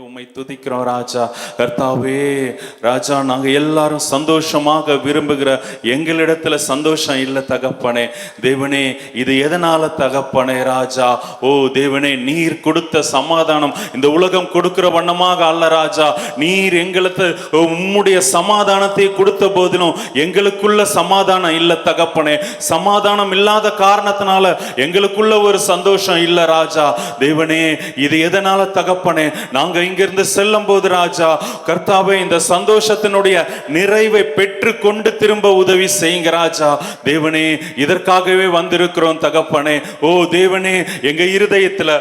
உம்மை துதிக்கிறோம் ராஜா. கர்த்தாவே ராஜா, நாங்கள் எல்லாரும் சந்தோஷமாக விரும்புகிற எங்களிடத்துல சந்தோஷம் இல்லை தகப்பனே. தேவனே, இது எதனால தகப்பனே ராஜா? ஓ தேவனே, நீர் கொடுத்த சமாதானம் இந்த உலகம் கொடுக்கிற வண்ணமாக அல்ல ராஜா. நீர் எங்களுக்கு உம்முடைய சமாதானத்தை கொடுத்த போதிலும் எங்களுக்குள்ள சமாதானம் இல்லை தகப்பனே. சமாதானம் இல்லாத காரணத்தினால எங்களுக்குள்ள ஒரு சந்தோஷம் இல்லை ராஜா. தேவனே, இது எதனால தகப்பனே? நாங்க இங்கிருந்து செல்லும் போது ராஜா கர்த்தாவே, இந்த சந்தோஷத்தினுடைய நிறைவை பெற்று கொண்டு திரும்ப உதவி செய்யுங்க ராஜா. தேவனே, இதற்காகவே வந்திருக்கிறோம் தகப்பனே. ஓ தேவனே, எங்க இருதயத்துல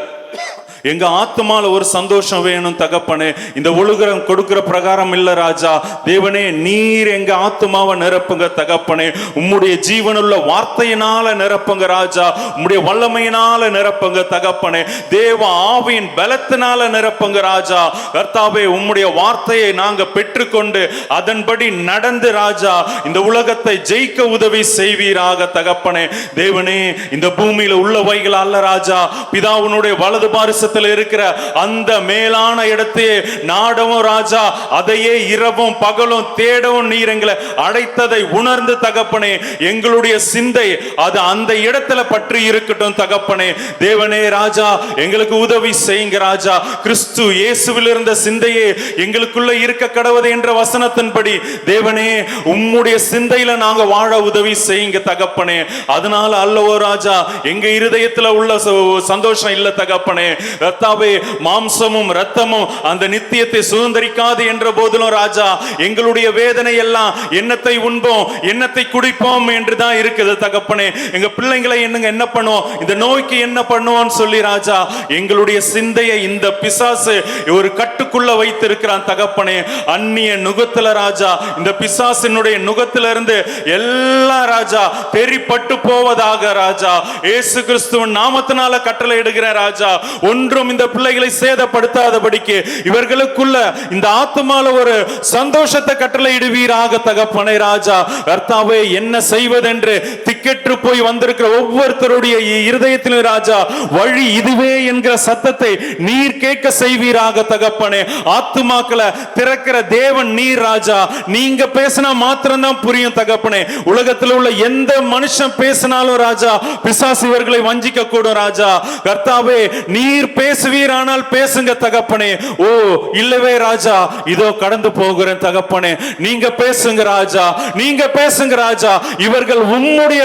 எங்க ஆத்மால ஒரு சந்தோஷம் வேணும் தகப்பனே. இந்த உலகம் கொடுக்கிற பிரகாரம் இல்ல ராஜா. தேவனே, நீர் எங்க ஆத்மாவை நிரப்புங்க தகப்பனே. உம்முடைய ஜீவனுள்ள வார்த்தையினால நிரப்புங்க ராஜா. உம்முடைய வல்லமையினால நிரப்புங்க தகப்பனே. தேவ ஆவியின் பலத்தினால நிரப்புங்க ராஜா. கர்த்தாவே, உம்முடைய வார்த்தையை நாங்க பெற்றுக்கொண்டு அதன்படி நடந்து ராஜா இந்த உலகத்தை ஜெயிக்க உதவி செய்வீராக தகப்பனே. தேவனே, இந்த பூமியில உள்ளவைகள் அல்ல ராஜா, பிதாவினுடைய வலது பாரிசத்தில் இருக்கிற அந்த மேலான இடத்தையே நாடவும் ராஜா. அதையே இரவும் பகலும் தேடவும் நீர் எங்களை அழைத்ததை உணர்ந்து தகப்பனே, எங்களுடைய சிந்தை அது அந்த இடத்துல பற்றி இருக்கட்டும் தகப்பனே. தேவனே ராஜா, எங்களுக்கு உதவி செய்யுங்க ராஜா. கிறிஸ்து இயேசுவில் இருந்த சிந்தையே எங்களுக்குள்ள இருக்க கடவுது என்ற வசனத்தின்படி தேவனே, உம்முடைய சிந்தையில நாங்க வாழ உதவி செய்யுங்க தகப்பனே. அதனால அல்லவோ ராஜா, எங்க இருதயத்துல உள்ள சந்தோஷம் இல்ல தகப்பனே. கர்த்தாவே, மாம்சமும் இரத்தமும் அந்த நித்தியத்தை சுதந்திரிக்காது என்ற போதிலும் ராஜா, எங்களுடைய வேதனை எல்லாம் எண்ணத்தை உண்போம் எண்ணத்தை குடிப்போம் என்றுதான் இருக்குது தகப்பனே. எங்க பிள்ளைங்களை என்ன பண்ணுவோம், இந்த நோய்க்கு என்ன பண்ணுவோம் சொல்லி ராஜா எங்களுடைய சிந்தையை இந்த பிசாசு ஒரு கட்டுக்குள்ள வைத்திருக்கிறான் தகப்பனே. அந்நிய நுகத்துல ராஜா, இந்த பிசாசினுடைய நுகத்துல இருந்து எல்லா ராஜா தெரிப்பட்டு போவதாக ராஜா இயேசு கிறிஸ்துவின் நாமத்தினால கட்டளை இடுகிற ராஜா. ஒன்றும் இந்த பிள்ளைகளை சேதப்படுத்தாதபடிக்கு இவர்களுக்குள்ள இந்த ஆத்மால ஒரு சந்தோஷத்தை கட்டளை இடுவீராக தகப்பனே ராஜா. கர்த்தாவே, என்ன செய்வதென்று திக்கெற்று போய் வந்திருக்கிற ஒவ்வொருத்தருடைய இருதயத்திலும் ராஜா வழி இதுவே என்கிற சத்தத்தை நீர் கேட்க செய்வீராக தகப்பனே. ஆத்துமாக்களை திறக்கிற தேவன் நீர் ராஜா. நீங்க பேசினா மாத்திரம்தான் புரியும் தகப்பனே. உலகத்தில் உள்ள எந்த மனுஷன் பேசினாலும் ராஜா பிசாசு இவர்களை வஞ்சிக்க கூடும் ராஜா. கர்த்தாவே, நீர் பேசுவீரானால் பேசுங்க தகப்பனே. ஓ இல்லவே ராஜா, இதோ கடந்து போகிறேன் தகப்பனே. நீங்க பேசுங்க ராஜா, நீங்க பேசுங்க ராஜா. இவர்கள் உம்முடைய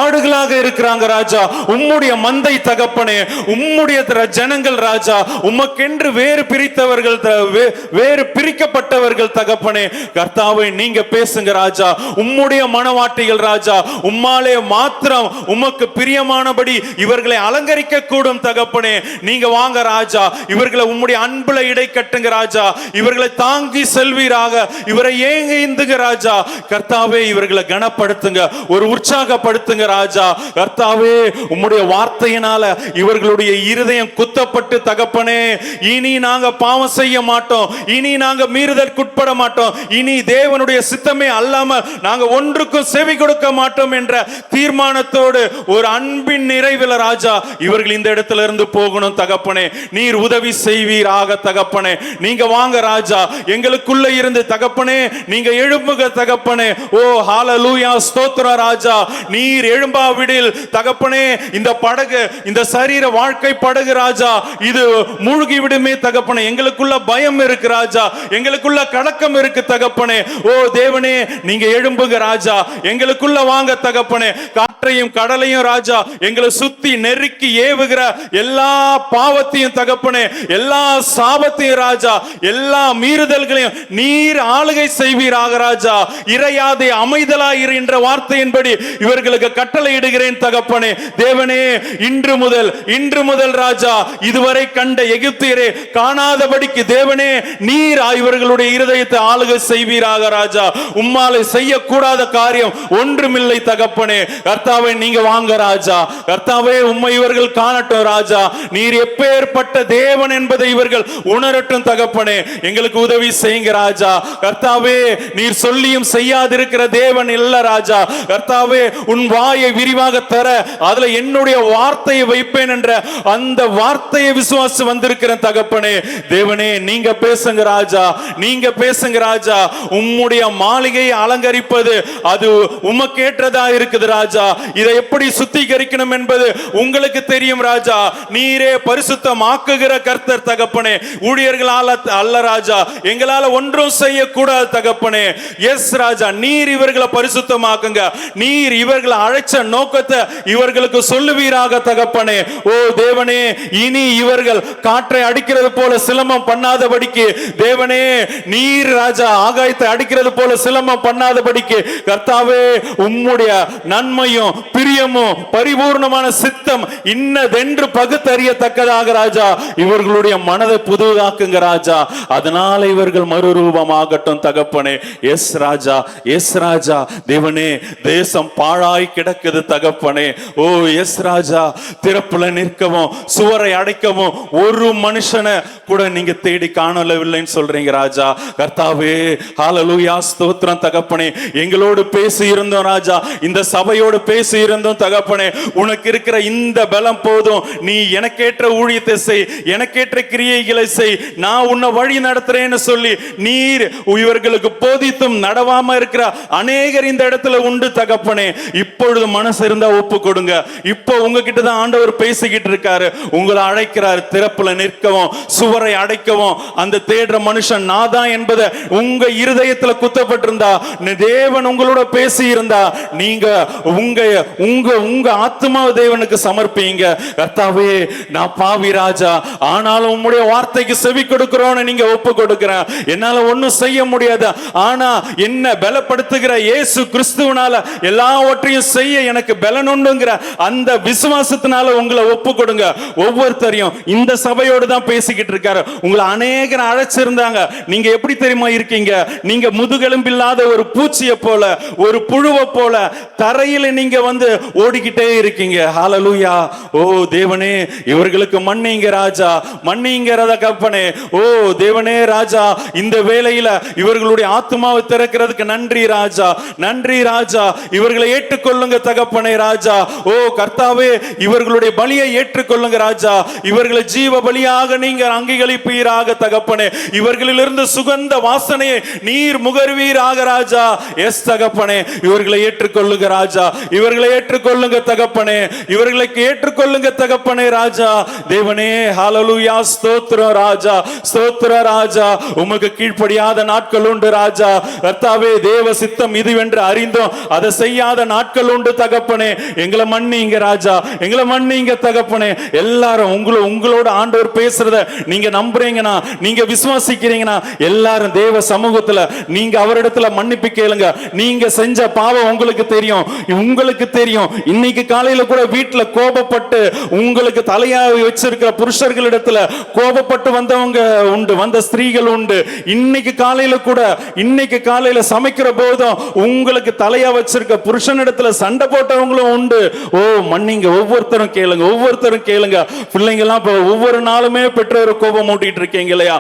ஆடுகளாக இருக்கிறாங்க ராஜா, உம்முடைய மந்தை தகப்பனே, உம்முடைய ஜனங்கள் ராஜா, உமக்கென்று வேறு பிரித்தவர்கள், வேறு பிரிக்கப்பட்டவர்கள் தகப்பனே. கர்த்தாவே, நீங்க பேசுங்க ராஜா. உம்முடைய மனவாட்டிகள் ராஜா, உம்மாலே மாத்திரம் உமக்கு பிரியமானபடி இவர்களை அலங்கரிக்க கூடும் தகப்பனே. நீங்க வாங்க ராஜா, இவர்களை உம்முடைய அன்புல இடை கட்டுங்க ராஜா. இவர்களை தாங்கி செல்வீராக. இவரை ஏங்க இந்துங்க ராஜா. கர்த்தாவே, இவர்களை கனப்படுத்துங்க, ஒரு உற்சாகப்படுத்துங்க ராஜா. கர்த்தாவே, உம்முடைய வார்த்தையினால இவர்களுடைய இருதயம் குத்தப்பட்டு தகப்பனே, இனி நாங்க பாவம் செய்ய மாட்டோம், இனி நாங்க மீறுதற்குட்பட மாட்டோம், இனி தேவனுடைய சித்தமே அல்லாம நாங்க ஒன்றுக்கும் செவி கொடுக்க மாட்டோம் என்ற தீர்மானத்தோடு ஒரு அன்பின் நிறைவில் ராஜா இவர்கள் இந்த இடத்துல இருந்து போகணும் தகப்பனே. நீர் உதவி செய்வீராக தகப்பனே. நீங்க வாங்க ராஜா, எங்களுக்குள்ள இருந்து தகப்பனே நீங்க எழும்புக தகப்பனே. ஓ ஹalleluya, ஸ்தோத்திரம் ராஜா. நீர் எழும்பாவிடில் தகப்பனே, இந்த படகு, இந்த சரீர வாழ்க்கை படகு ராஜா, இது மூழ்கி விடுமே தகப்பனே. எங்களுக்குள்ள பயம் இருக்கு ராஜா, எங்களுக்குள்ள கலக்கம் இருக்கு தகப்பனே. ஓ தேவனே, நீங்க எழும்புக ராஜா, எங்களுக்குள்ள வாங்க தகப்பனே. காற்றையும் கடலையும் ராஜா எங்களை சுத்தி நெருக்கி ஏவுகிற எல்லா பாவத்தையும் தகப்பனே, எல்லா சாபத்தையும் ராஜா, எல்லா மீறுதல்களையும் நீர் ஆளுகை செய்வீராக ராஜா. இறையாதே அமைதலாயிரு என்ற வார்த்தையின்படி இவர்களுக்கு கட்டளை இடுகிறேன் தகப்பனே. தேவனே, இன்று முதல் ராஜா இதுவரை கண்ட எகிப்தியரே காணாதபடிக்கு தேவனே நீர் இவர்களுடைய இருதயத்தை ஆளுகை செய்வீராக ராஜா. உம்மாலை செய்யக்கூடாத காரியம் ஒன்றுமில்லை தகப்பனே. கர்த்தாவே, நீங்க வாங்க ராஜா. கர்த்தாவே, உம்மை இவர்கள் காணட்டும் ராஜா. நீர் எப்பேற்பட்ட தேவன் என்பதை இவர்கள் உணரட்டும் தகப்பனே. எங்களுக்கு உதவி செய்யுங்க ராஜா. கர்த்தாவே, நீர் சொல்லியும் செய்யாதிருக்கிற தேவன் இல்ல ராஜா. கர்த்தாவே, உன் வாயை விரிவாக தர அதுல என்னுடைய வார்த்தையை வைப்பேன் என்ற அந்த வார்த்தையை விசுவாசி வந்திருக்கிற தகப்பனே, தேவனே நீங்க பேசுங்க ராஜா, நீங்க பேசுங்க ராஜா. உம்முடைய மாளிகையை அலங்கரிப்பது அது உமக்கேற்றதா இருக்குது ராஜா. இதை எப்படி சுத்திகரிக்கணும் என்பது உங்களுக்கு தெரியும் ராஜா. நீரே பரிசுத்தமாக்குகிற கர்த்தர் தகப்பனே, ஊழியர்களால அல்ல ராஜா, எங்களால ஒன்றும் செய்யக்கூடாது தகப்பனே. எஸ் ராஜா, நீர் இவர்களை பரிசுத்தமாக்குங்க. நீர் இவர்களை அழைச்ச நோக்கத்தை இவர்களுக்கு சொல்லுவீராக தகப்பனே. ஓ தேவனே, இனி இவர்கள் காற்றை அடிக்கிறது போல சிலம்பம் பண்ணாதபடிக்கு தேவனே, நீர் ராஜா ஆகாயத்தை அடிக்கிறது போல சிலம்பம் பண்ணாதபடிக்கு கர்த்தாவே, உம்முடைய நன்மையும் பிரியமும் பரிபூர்ணமான சித்தம் இன்னதென்று பகுத்தறியத்தக்கதாக ராஜா இவர்களுடைய மனதை புதுதாக்குங்க ராஜா. அதனால இவர்கள் மறுரூபமாகட்டும் தகப்பனே. எஸ் ராஜா, எஸ் ராஜா. தேவனே, தேசம் பாழாய் கிடக்குது தகப்பனே. ஓ எஸ் ராஜா, திறப்புல நிற்கவும் சுவரை அடைக்கவும் ஒரு மனுஷனை கூட நீங்க தேடி காணவில்லைன்னு சொல்றீங்க ராஜா. கர்த்தாவே, ஹல்லேலூயா, ஸ்தோத்திரம் தகப்பனே. எங்களோடு பேசி இருந்தோம் ராஜா, இந்த சபையோடு பேசி இருந்தோம் தகப்பனே. உனக்கு இருக்கிற இந்த பலம் போதும், நீ எனக்கேற்ற ஊழியத்தை செய், எனக்கேற்ற கிரியைகளை செய், நான் உன்னை வழி நடத்துறேன்னு சொல்லி நீர் இவர்களுக்கு போதித்தும் நடவாம இருக்கிற அநேகர் இந்த இடத்துல உண்டு தகப்பனே. இப்பொழுது மனசு இருந்தா ஒப்பு கொடுங்க. இப்போ உங்ககிட்ட தான் ஆண்டவர் பேசிக்கிட்டு இருக்காரு, உங்களை அழைக்கிறார். திறப்புல நிற்கவும் சுவரை அடைக்கவும் அந்த தேடுற மனுஷன் நாதான் என்பதை உங்க இருதயத்துல குத்தப்பட்டிருந்தா, தேவன் உங்களோட பேசி இருந்தா, நீங்க உங்க உங்க உங்க ஆத்மாவை தேவனுக்கு சமர்ப்பீங்க. கர்த்தாவே, நான் பாவி ராஜா, ஆனாலும் உம்முடைய வார்த்தைக்கு செவி கொடுக்கிறோன்னு நீங்க ஒப்பு கொடுக்கிறேன். என்னால ஒன்னும் செய்ய முடியாது, ஆனா என்ன பலப்படுத்துகிற இயேசு கிறிஸ்துவினால எல்லாவற்றையும் செய்ய எனக்கு பலன் உண்டுங்கிற அந்த விசுவாசத்தினால உங்களை ஒப்பு கொடுங்க. ஒவ்வொருத்தரையும் இந்த சபையோடு தான் பேசிக்கிட்டு இருக்காரு. உங்களை அநேகர் அழைச்சிருந்தாங்க. நீங்க எப்படி தெரியுமா இருக்கீங்க? நீங்க முதுகெலும்பில்லாத ஒரு பூச்சியை போல, ஒரு புழுவை போல தரையில நீங்க வந்து ஓடிக்கிட்டே இருக்கீங்க. ஹல்லேலூயா. ஓ தேவனே, இவர்களுக்கு மன்னிங்க ராஜா, மன்னிங்கிறத கப்பனே. ஓ தேவனே ராஜா, இந்த வேளையில இவர்களுடைய ஆத்மாவை திறக்கிறதுக்கு நன்றி ராஜா, நன்றி ராஜா. இவர்களை ஏற்றுக்கொள்ளுங்க தகப்பனே ராஜா. ஓ கர்த்தாவே, இவர்களுடைய பலியை ஏற்றுக்கொள்ளுங்க ராஜா. இவர்களை ஜீவ பலியாக நீங்க அங்கீகரிப்பீராக தகப்பனே. இவர்களிலிருந்து சுகந்த வாசனையை நீர் முகர்வீராக ராஜா. எஸ் தகப்பனே, இவர்களை ஏற்றுக்கொள்ளுங்க ராஜா, இவர்களை ஏற்றுக்கொள்ளுங்க தகப்பனே, இவர்களை ஏற்றுக்கொள்ளுங்க தகப்பனே ராஜா. தேவனே, ஹல்லேலூயா, ஸ்தோத்திரம் ராஜா, ஸ்தோத்திர ராஜா. உமக்கு கீழ்ப்படியாத நாட்கள் உண்டு ராஜா. கர்த்தாவே, தேவ சித்தம் இதுவென்று அறிந்தோம் அதை செய்யாத நாட்கள் உண்டு தகப்பனே. எங்களை மன்னிங்க ராஜா, எங்களை மன்னிங்க தகப்பனே. எல்லாரும் உங்களோட ஆண்டவர் பேசுறத நீங்க நம்புறீங்கன்னா, நீங்க விசுவாசிக்கிறீங்கன்னா, எல்லாரும் தேவ சமூகத்துல நீங்க அவரிடத்துல மன்னிப்பு கேளுங்க. நீங்க செஞ்ச பாவம் உங்களுக்கு தெரியும், உங்களுக்கு தெரியும். இன்னைக்கு காலையில கூட வீட்டுல கோபப்பட்டு உங்களுக்கு தலையாவி வச்சிருக்கிற புருஷர்களிடத்துல கோபப்பட்டு வந்தவங்க உண்டு, வந்த ஸ்திரீகள் உண்டு. இன்னைக்கு காலையில சமைக்கிற போதும் உங்களுக்கு தலையா வச்சிருக்க புருஷனிடத்துல சண்டை போட்டவங்களும் உண்டு. ஓ மன்னிங்க. ஒவ்வொருத்தரும் கேளுங்க, ஒவ்வொருத்தரும் கேளுங்க. பிள்ளைங்க எல்லாம் ஒவ்வொரு நாளுமே பெற்றோரை கோபம் மூட்டிட்டு இருக்கீங்க இல்லையா?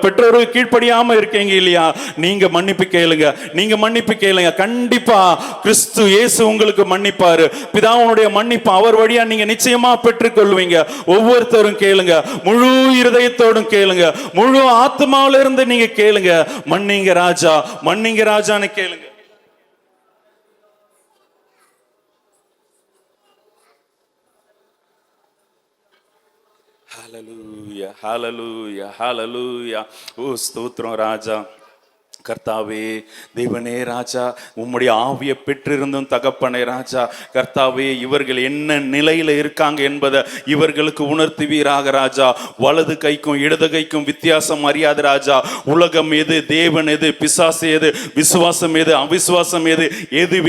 பெற்றோருக்கு கீழ்ப்படியாம இருக்கீங்க இல்லையா? நீங்க மன்னிப்பு கேளுங்க, நீங்க மன்னிப்பு கேளுங்க. கண்டிப்பா கிறிஸ்து இயேசு உங்களுக்கு மன்னிப்பாரு. பிதாவுடைய மன்னிப்பு அவர் வழியா நீங்க நிச்சயமா பெற்றுக் கொள்வீங்க. ஒவ்வொருத்தரும் கேளுங்க, முழு இருதயத்தோடும் கேளுங்க, முழு ஆத்மாவில இருந்து நீங்க கேளுங்க. மன்னிங்க ராஜா, மன்னிங்க ராஜான்னு கேளுங்க. ஹல்லேலூயா, ஹல்லேலூயா, ஹல்லேலூயா. ஓ ஸ்தோத்திரம் ராஜா. கர்த்தாவே, தேவனே ராஜா, உம்முடைய ஆவியை பெற்றிருந்தும் தகப்பனே ராஜா, கர்த்தாவே, இவர்கள் என்ன நிலையில இருக்காங்க என்பதை இவர்களுக்கு உணர்த்துவீராக ராஜா. வலது கைக்கும் இடது கைக்கும் வித்தியாசம் அறியாது ராஜா. உலகம் எது, தேவன் எது, பிசாசு எது, விசுவாசம் எது, அவிசுவாசம் எது, எது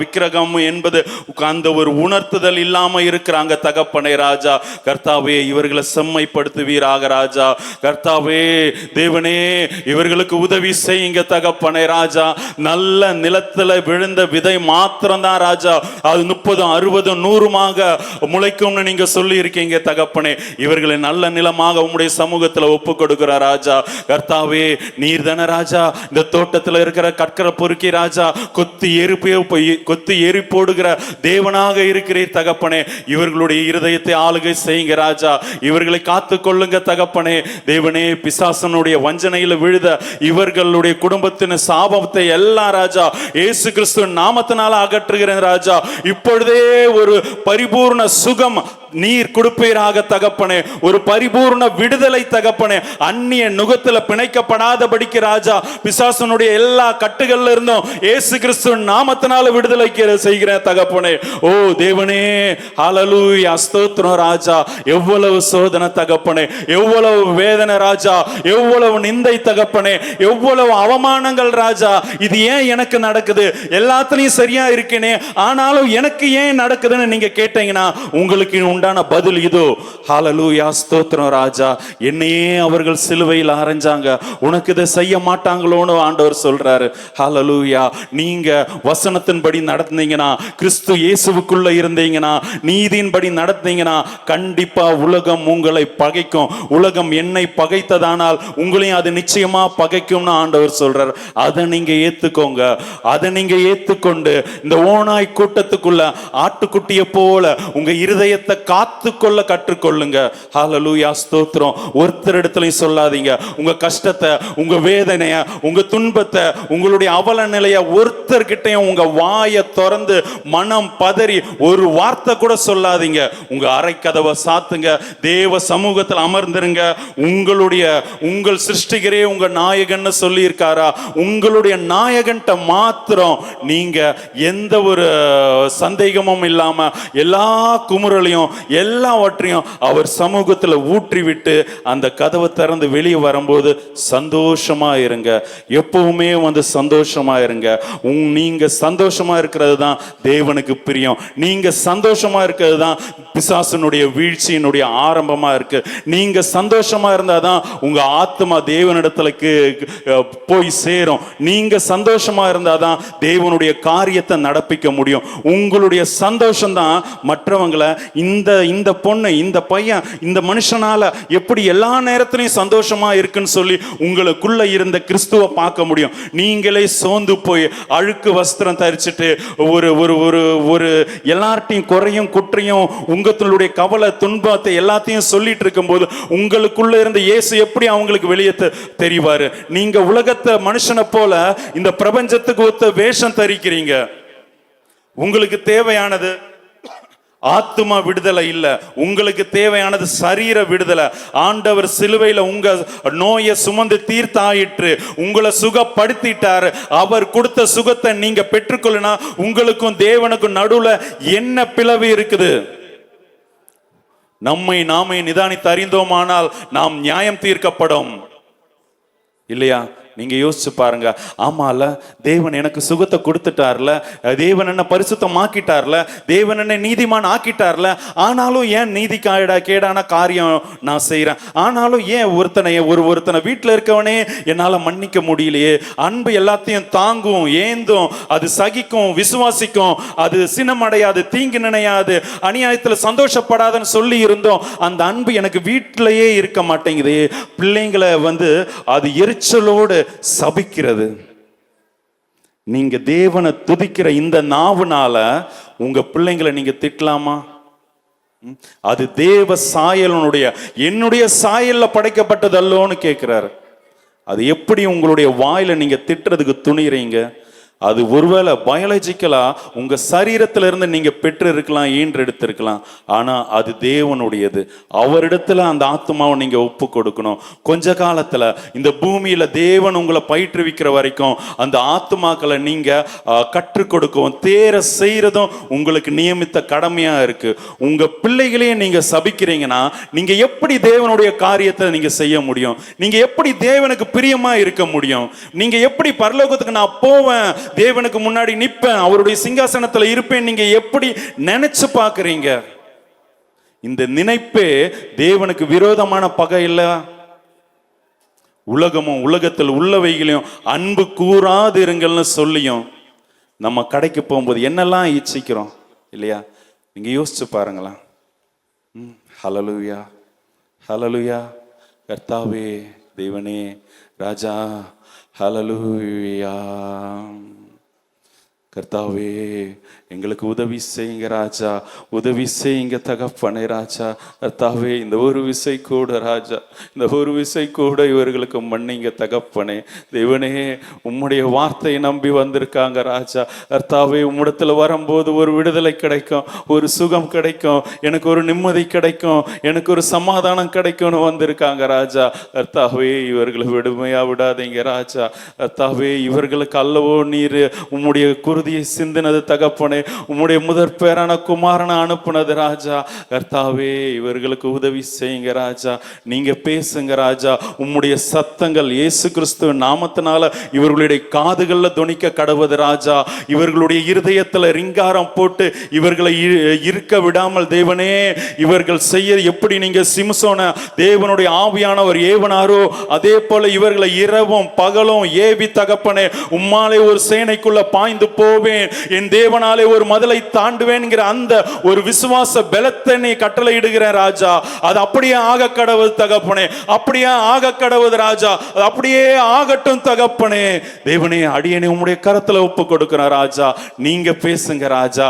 விக்கிரகம் என்பது அந்த ஒரு உணர்த்துதல் இல்லாம இருக்கிறாங்க தகப்பனே ராஜா. கர்த்தாவே, இவர்களை செம்மைப்படுத்துவீராக ராஜா. கர்த்தாவே, தேவனே, இவர்களுக்கு உதவி உதவி செய்யுங்க தகப்பனே ராஜா. நல்ல நிலத்துல விழுந்த விதை மாத்திரம் தான் ராஜா அது 30, 60, 100 முளைக்கும்னு நீங்க சொல்லி இருக்கீங்க தகப்பனே. இவர்களை நல்ல நிலமாக உம்முடைய சமூகத்துல ஒப்பு கொடுக்கிற ராஜா. கர்த்தாவே நீர் தானே ராஜா இந்த தோட்டத்துல இருக்கிற கற்கரை பொறுக்கி ராஜா கொத்தி எரி போடுகிற தேவனாக இருக்கிறீர் தகப்பனே. இவர்களுடைய இருதயத்தை ஆளுகை செய்யுங்க ராஜா. இவர்களை காத்து கொள்ளுங்க தகப்பனே. தேவனே, பிசாசனுடைய வஞ்சனையில விழுத இவர்களுடைய குடும்பத்தின் சாபத்தை எல்லாம் ராஜா இயேசு கிறிஸ்து நாமத்தினால அகற்றுகிறேன் ராஜா. இப்பொழுதே ஒரு பரிபூர்ண சுகம் நீர் கொடுப்பீராக தகப்பனே. ஒரு பரிபூர்ண விடுதலை தகப்பனே. அந்நிய நுகத்துல பிணைக்கப்படாதபடிக்கு ராஜா பிசாசனுடைய எல்லா கட்டுகள்ல இருந்தும் இயேசு கிறிஸ்து நாமத்தினால விடுதலை செய்கிறேன் தகப்பனே. ஓ தேவனே, ஹல்லேலூயா, ஸ்தோத்திரம் ராஜா. எவ்வளவு சோதனை தகப்பனே, எவ்வளவு வேதனை ராஜா, எவ்வளவு நிந்தை தகப்பனே, எவ்வளவு அவமானங்கள் ராஜா. இது ஏன் எனக்கு நடக்குது? எல்லாத்துலயும் சரியா இருக்கேனே, ஆனாலும் எனக்கு ஏன் நடக்குதுன்னு நீங்க கேட்டீங்கன்னா உங்களுக்கு உண்டான பதில் இதோ. ஹல்லேலூயா, ஸ்தோத்திரம் ராஜா. என்னையே அவர்கள் சிலுவையில் அறைஞ்சாங்க, உனக்கு இதை செய்ய மாட்டாங்களோன்னு ஆண்டவர் சொல்றாரு. ஹல்லேலூயா. நீங்க வசனத்தின்படி நடந்தீங்கன்னா, கிறிஸ்து இயேசுவுக்குள்ள இருந்தீங்கன்னா, நீதியின்படி நடந்தீங்கன்னா கண்டிப்பா உலகம் உங்களை பகைக்கும். உலகம் என்னை பகைத்ததானால் உங்களையும் அது நிச்சயமா பகைக்கும்னு ஆண்டவர் சொல்றார். அதை நீங்க ஏத்துக்கோங்க. அதை நீங்க ஏத்துக்கொண்டு இந்த ஓநாய் கூட்டத்துக்குள்ள ஆட்டுக்குட்டியை போல உங்க இருதயத்தை காத்து கொள்ள கற்றுக்கொள்ளுங்க. ஹல்லேலூயா, ஸ்தோத்திரம். ஒருத்தர் இடத்துலயும் சொல்லாதீங்க உங்க கஷ்டத்தை, உங்க வேதனைய, உங்க துன்பத்தை, உங்களுடைய அவல நிலைய ஒருத்தர்கிட்டையும் உங்க வாயை திறந்து மனம் பதறி ஒரு வார்த்தை கூட சொல்லாதீங்க. உங்க அறை கதவை சாத்துங்க. தேவ சமூகத்தில் அமர்ந்துருங்க. உங்கள் சிருஷ்டிகரே உங்க நாயகன்னு சொல்லி இருக்காரா? உங்களுடைய நாயகன்ட்ட மாத்திரம் நீங்க எந்த ஒரு சந்தேகமும் இல்லாம எல்லா குமுறலையும் எல்லாவற்றையும் அவர் சமூகத்தில் ஊற்றி விட்டு அந்த கதவை திறந்து வெளியே வரும்போது சந்தோஷமா இருங்க. எப்பவுமே வந்து சந்தோஷமா இருங்க. நீங்க சந்தோஷமா இருக்கிறது தான் தேவனுக்கு பிரியம். நீங்க சந்தோஷமா இருக்கிறது தான் பிசாசனுடைய வீழ்ச்சியினுடைய ஆரம்பமா இருக்கு. நீங்க சந்தோஷமா இருந்தாதான் உங்க ஆத்மா தேவனிடத்துக்கு போய் சேரும். நீங்க சந்தோஷமா இருந்தாதான் தேவனுடைய காரியத்தை நடப்பிக்க முடியும். உங்களுடைய சந்தோஷம் தான் மற்றவங்களை இந்த பொண்ணு, இந்த பையன், இந்த மனுஷனால எப்படி எல்லா நேரத்திலையும் சந்தோஷமா இருக்குன்னு சொல்லி உங்களுக்குள்ள இருந்த கிறிஸ்துவை பார்க்க முடியும். நீங்களே சோர்ந்து போய் அழுக்கு வஸ்திரம் தரிச்சிட்டு ஒரு ஒரு ஒரு ஒரு எல்லார்ட்டையும் குறையும் குற்றையும் உங்களுடைய கவலை துன்பத்தை எல்லாத்தையும் சொல்லிட்டு இருக்கும் போது உங்களுக்குள்ள இருந்த இயேசு எப்படி அவங்களுக்கு வெளியே தெரிவாரு? நீங்க உலகத்தை மனுஷனை போல இந்த பிரபஞ்சத்துக்கு ஒத்த வேஷம் தரிக்கிறீங்க. உங்களுக்கு தேவையானது ஆத்துமா விடுதலை இல்ல, உங்களுக்கு தேவையானது சரீர விடுதலை. ஆண்டவர் சிலுவையில உங்க நோயை சுமந்து தீர்த்தாயிற்று, உங்களை சுகப்படுத்திட்டாரு. அவர் கொடுத்த சுகத்தை நீங்க பெற்றுக்கொள்ளுனா உங்களுக்கும் தேவனுக்கும் நடுவுல என்ன பிளவு இருக்குது? நம்மை நாமே நிதானித்து அறிந்தோமானால் நாம் நியாயம் தீர்க்கப்படும் இல்லையா? நீங்க யோசிச்சு பாருங்க. ஆமால, தேவன் எனக்கு சுகத்தை கொடுத்துட்டார்ல, தேவன் என்ன பரிசுத்தமாக்கிட்டார்ல, தேவன் என்ன நீதிமான் ஆக்கிட்டார்ல, ஆனாலும் ஏன் நீதி கேடான காரியம் நான் செய்யறேன்? ஆனாலும் ஏன் ஒருத்தனை வீட்டில் இருக்கவனே என்னால மன்னிக்க முடியலையே? அன்பு எல்லாத்தையும் தாங்கும், ஏந்தும், அது சகிக்கும், விசுவாசிக்கும், அது சினமடையாது, தீங்கு நினையாது, அநியாயத்தில் சந்தோஷப்படாதுன்னு சொல்லி இருந்தோம். அந்த அன்பு எனக்கு வீட்டிலேயே இருக்க மாட்டேங்குது. பிள்ளைங்களை அது எரிச்சலோடு சபிக்கிறது. நீங்க தேவனை துதிக்கிற இந்த நாவுனால உங்க பிள்ளைங்களை நீங்க திட்டலாமா? அது தேவ சாயலனுடைய என்னுடைய சாயல்ல படைக்கப்பட்டதல்லோன்னு கேட்கிறாரு. அது எப்படி உங்களுடைய வாயில நீங்க திட்டுறதுக்கு துணிறீங்க? அது ஒருவேளை பயாலஜிக்கலா உங்க சரீரத்திலிருந்து நீங்க பெற்று இருக்கலாம், ஈன்று எடுத்திருக்கலாம். ஆனா அது தேவனுடையது. அவரிடத்துல அந்த ஆத்மாவை நீங்க ஒப்பு கொடுக்கணும். கொஞ்ச காலத்துல இந்த பூமியில தேவன் உங்களை பயிற்றுவிக்கிற வரைக்கும் அந்த ஆத்மாக்களை நீங்க கற்றுக் கொடுக்கவும் தேர செய்யறதும் உங்களுக்கு நியமித்த கடமையா இருக்கு. உங்க பிள்ளைகளையே நீங்க சபிக்கிறீங்கன்னா நீங்க எப்படி தேவனுடைய காரியத்தை நீங்க செய்ய முடியும்? நீங்க எப்படி தேவனுக்கு பிரியமா இருக்க முடியும்? நீங்க எப்படி பரலோகத்துக்கு நான் போவேன், தேவனுக்கு முன்னாடி நிற்பேன், அவருடைய சிங்காசனத்துல இருப்பேன், நீங்க எப்படி நினைச்சு பாக்குறீங்க? இந்த நினைப்பே தேவனுக்கு விரோதமான பகை இல்ல. உலகமும் உலகத்தில் உள்ளவைகளையும் அன்பு கூறாது இருங்கள்னு சொல்லியும் நம்ம கடைக்கு போகும்போது என்னெல்லாம் இச்சிக்கிறோம் இல்லையா? நீங்க யோசிச்சு பாருங்களா. ஹல்லேலூயா, ஹல்லேலூயா. கர்த்தாவே, தேவனே, ராஜா, ஹல்லேலூயா. கர்த்தாவே, எங்களுக்கு உதவி செய்யுங்க ராஜா, உதவி செய்யுங்க தகப்பனே ராஜா. கர்த்தாவே, இந்த ஒரு விசை கூட ராஜா, இந்த ஒரு விசை கூட இவர்களுக்கு மன்னிங்க தகப்பனே. தேவனே, உம்முடைய வார்த்தையை நம்பி வந்திருக்காங்க ராஜா. கர்த்தாவே, உம்மிடத்துல வரும்போது ஒரு விடுதலை கிடைக்கும், ஒரு சுகம் கிடைக்கும், எனக்கு ஒரு நிம்மதி கிடைக்கும், எனக்கு ஒரு சமாதானம் கிடைக்கும்னு வந்திருக்காங்க ராஜா. கர்த்தாவே, இவர்களை விடுமையா விடாதீங்க ராஜா. கர்த்தாவே, இவர்களுக்கு அல்லவோ நீர் உம்முடைய குருதியை சிந்தினது தகப்பனே, உம்முடைய முதற் பேரான குமாரனை அனுப்புனது ராஜா. கர்த்தாவே, இவர்களுக்கு உதவி செய்யுங்க ராஜா. நீங்க பேசுங்க ராஜா. உம்முடைய சத்தங்கள் இயேசு கிறிஸ்துவ நாமத்தினால இவர்களுடைய காதுகள்ல தொனிக்க கடவுது ராஜா. இவர்களுடைய இருதயத்துல ரிங்காரம் போட்டு இவர்களை இருக்க விடாமல் தேவனே, இவர்கள் செய்ய எப்படி நீங்க சிம்சோன தேவனுடைய ஆவியானவர் ஏவனாரோ அதே போல இவர்களை இரவும் பகலும் ஏவி தகப்பனே, உம்மாலே ஒரு சேனைக்குள்ள பாய்ந்து போவேன், என் தேவனாலே ஒரு மதிலை தாண்டுவேன் அந்த ஒரு விசுவாச பலத்தை நீ கட்டளையிடுகிற ராஜா. அது அப்படியே ஆக கடவுள் தகப்பனே, அப்படியே ஆக கடவுள் ராஜா, அது அப்படியே ஆகட்டும் தகப்பனே. தேவனே, அடியனை உம்முடைய கரத்துல ஒப்பு கொடுக்கிற ராஜா. நீங்க பேசுங்க ராஜா.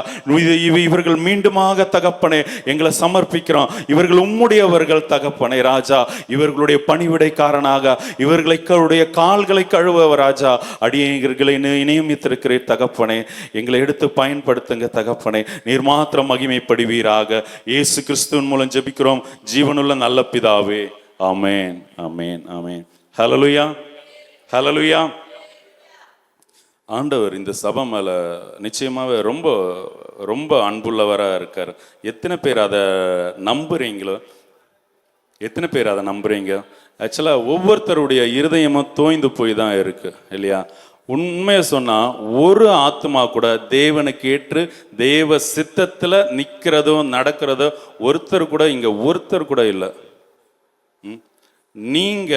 இவர்கள் மீண்டுமாக தகப்பனே எங்களை சமர்ப்பிக்கிறோம். இவர்கள் உம்முடையவர்கள் தகப்பனே ராஜா. இவர்களுடைய பணிவிடைக்காரனாக இவர்களுடைய கால்களை கழுவ ராஜா அடியங்களை நியமித்திருக்கிறீர் தகப்பனே. எங்களை எடுத்து பயன்படுத்துங்க தகப்பனே. நீர் மாத்திரம் மகிமைப்படுவீராக. இயேசு கிறிஸ்துவின் மூலம் ஜெபிக்கிறோம் ஜீவனுள்ள நல்ல பிதாவே. ஆமென், ஆமென், ஆமென். ஹல்லேலூயா, ஹல்லேலூயா. ஆண்டவர் இந்த சபை மேல நிச்சயமாவே ரொம்ப ரொம்ப அன்புள்ளவரா இருக்கார். எத்தனை பேர் அதை நம்புறீங்களோ? எத்தனை பேர் அதை நம்புறீங்க? ஆக்சுவலா ஒவ்வொருத்தருடைய இருதயமும் தோய்ந்து போய் தான் இருக்கு இல்லையா? உண்மையை சொன்னா ஒரு ஆத்மா கூட தேவனுக்கு ஏற்று தேவ சித்தத்துல நிக்கிறதோ நடக்கிறதோ ஒருத்தர் கூட இல்லை. நீங்க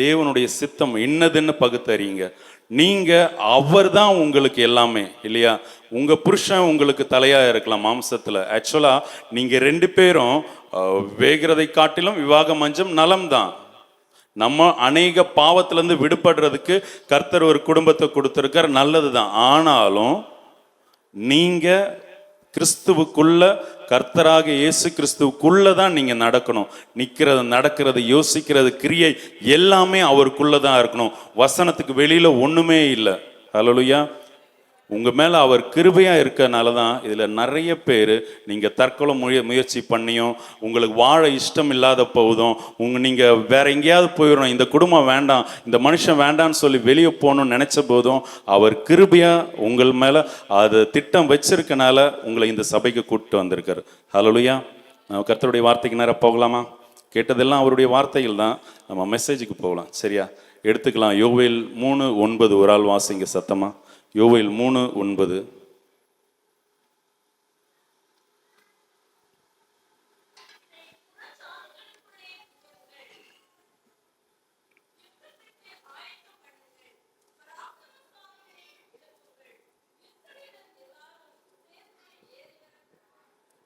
தேவனுடைய சித்தம் என்னதுன்னு பகுத்தறிங்க. நீங்க அவர் தான் உங்களுக்கு எல்லாமே இல்லையா? உங்க புருஷன் உங்களுக்கு தலையா இருக்கலாம் மாம்சத்துல. ஆக்சுவலா நீங்க 2 பேரும் வேகிறதை காட்டிலும் விவாக மஞ்சம் நலம் தான். நம்ம அநேக பாவத்திலிருந்து விடுபடுறதுக்கு கர்த்தர் ஒரு குடும்பத்தை கொடுத்திருக்கார், நல்லதுதான். ஆனாலும் நீங்க கிறிஸ்துவுக்குள்ள, கர்த்தராக இயேசு கிறிஸ்துவுக்குள்ளதான் நீங்க நடக்கணும். நிக்கிறது, நடக்கிறது, யோசிக்கிறது, கிரியை எல்லாமே அவருக்குள்ளதான் இருக்கணும். வசனத்துக்கு வெளியில ஒண்ணுமே இல்லை. ஹல்லேலூயா. உங்க மேல அவர் கிருபையா இருக்கனால தான் இதுல நிறைய பேர் நீங்க தற்கொலை முயற்சி பண்ணியும், உங்களுக்கு வாழ இஷ்டம் இல்லாத போதும், நீங்க வேற எங்கேயாவது போயிடணும், இந்த குடும்பம் வேண்டாம், இந்த மனுஷன் வேண்டான்னு சொல்லி வெளியே போகணும்னு நினைச்ச போதும் அவர் கிருபையா உங்கள் மேல அது திட்டம் வச்சிருக்கனால உங்களை இந்த சபைக்கு கூப்பிட்டு வந்திருக்காரு. ஹல்லேலூயா. நம்ம கர்த்தருடைய வார்த்தைக்கு நேரம் போகலாமா? கேட்டதெல்லாம் அவருடைய வார்த்தைகள் தான். நம்ம மெசேஜுக்கு போகலாம். சரியா? எடுத்துக்கலாம். யோவேல் 3:9 ஒரு ஆள் வாசிங்க சத்தமா. யோவேல் 3:9.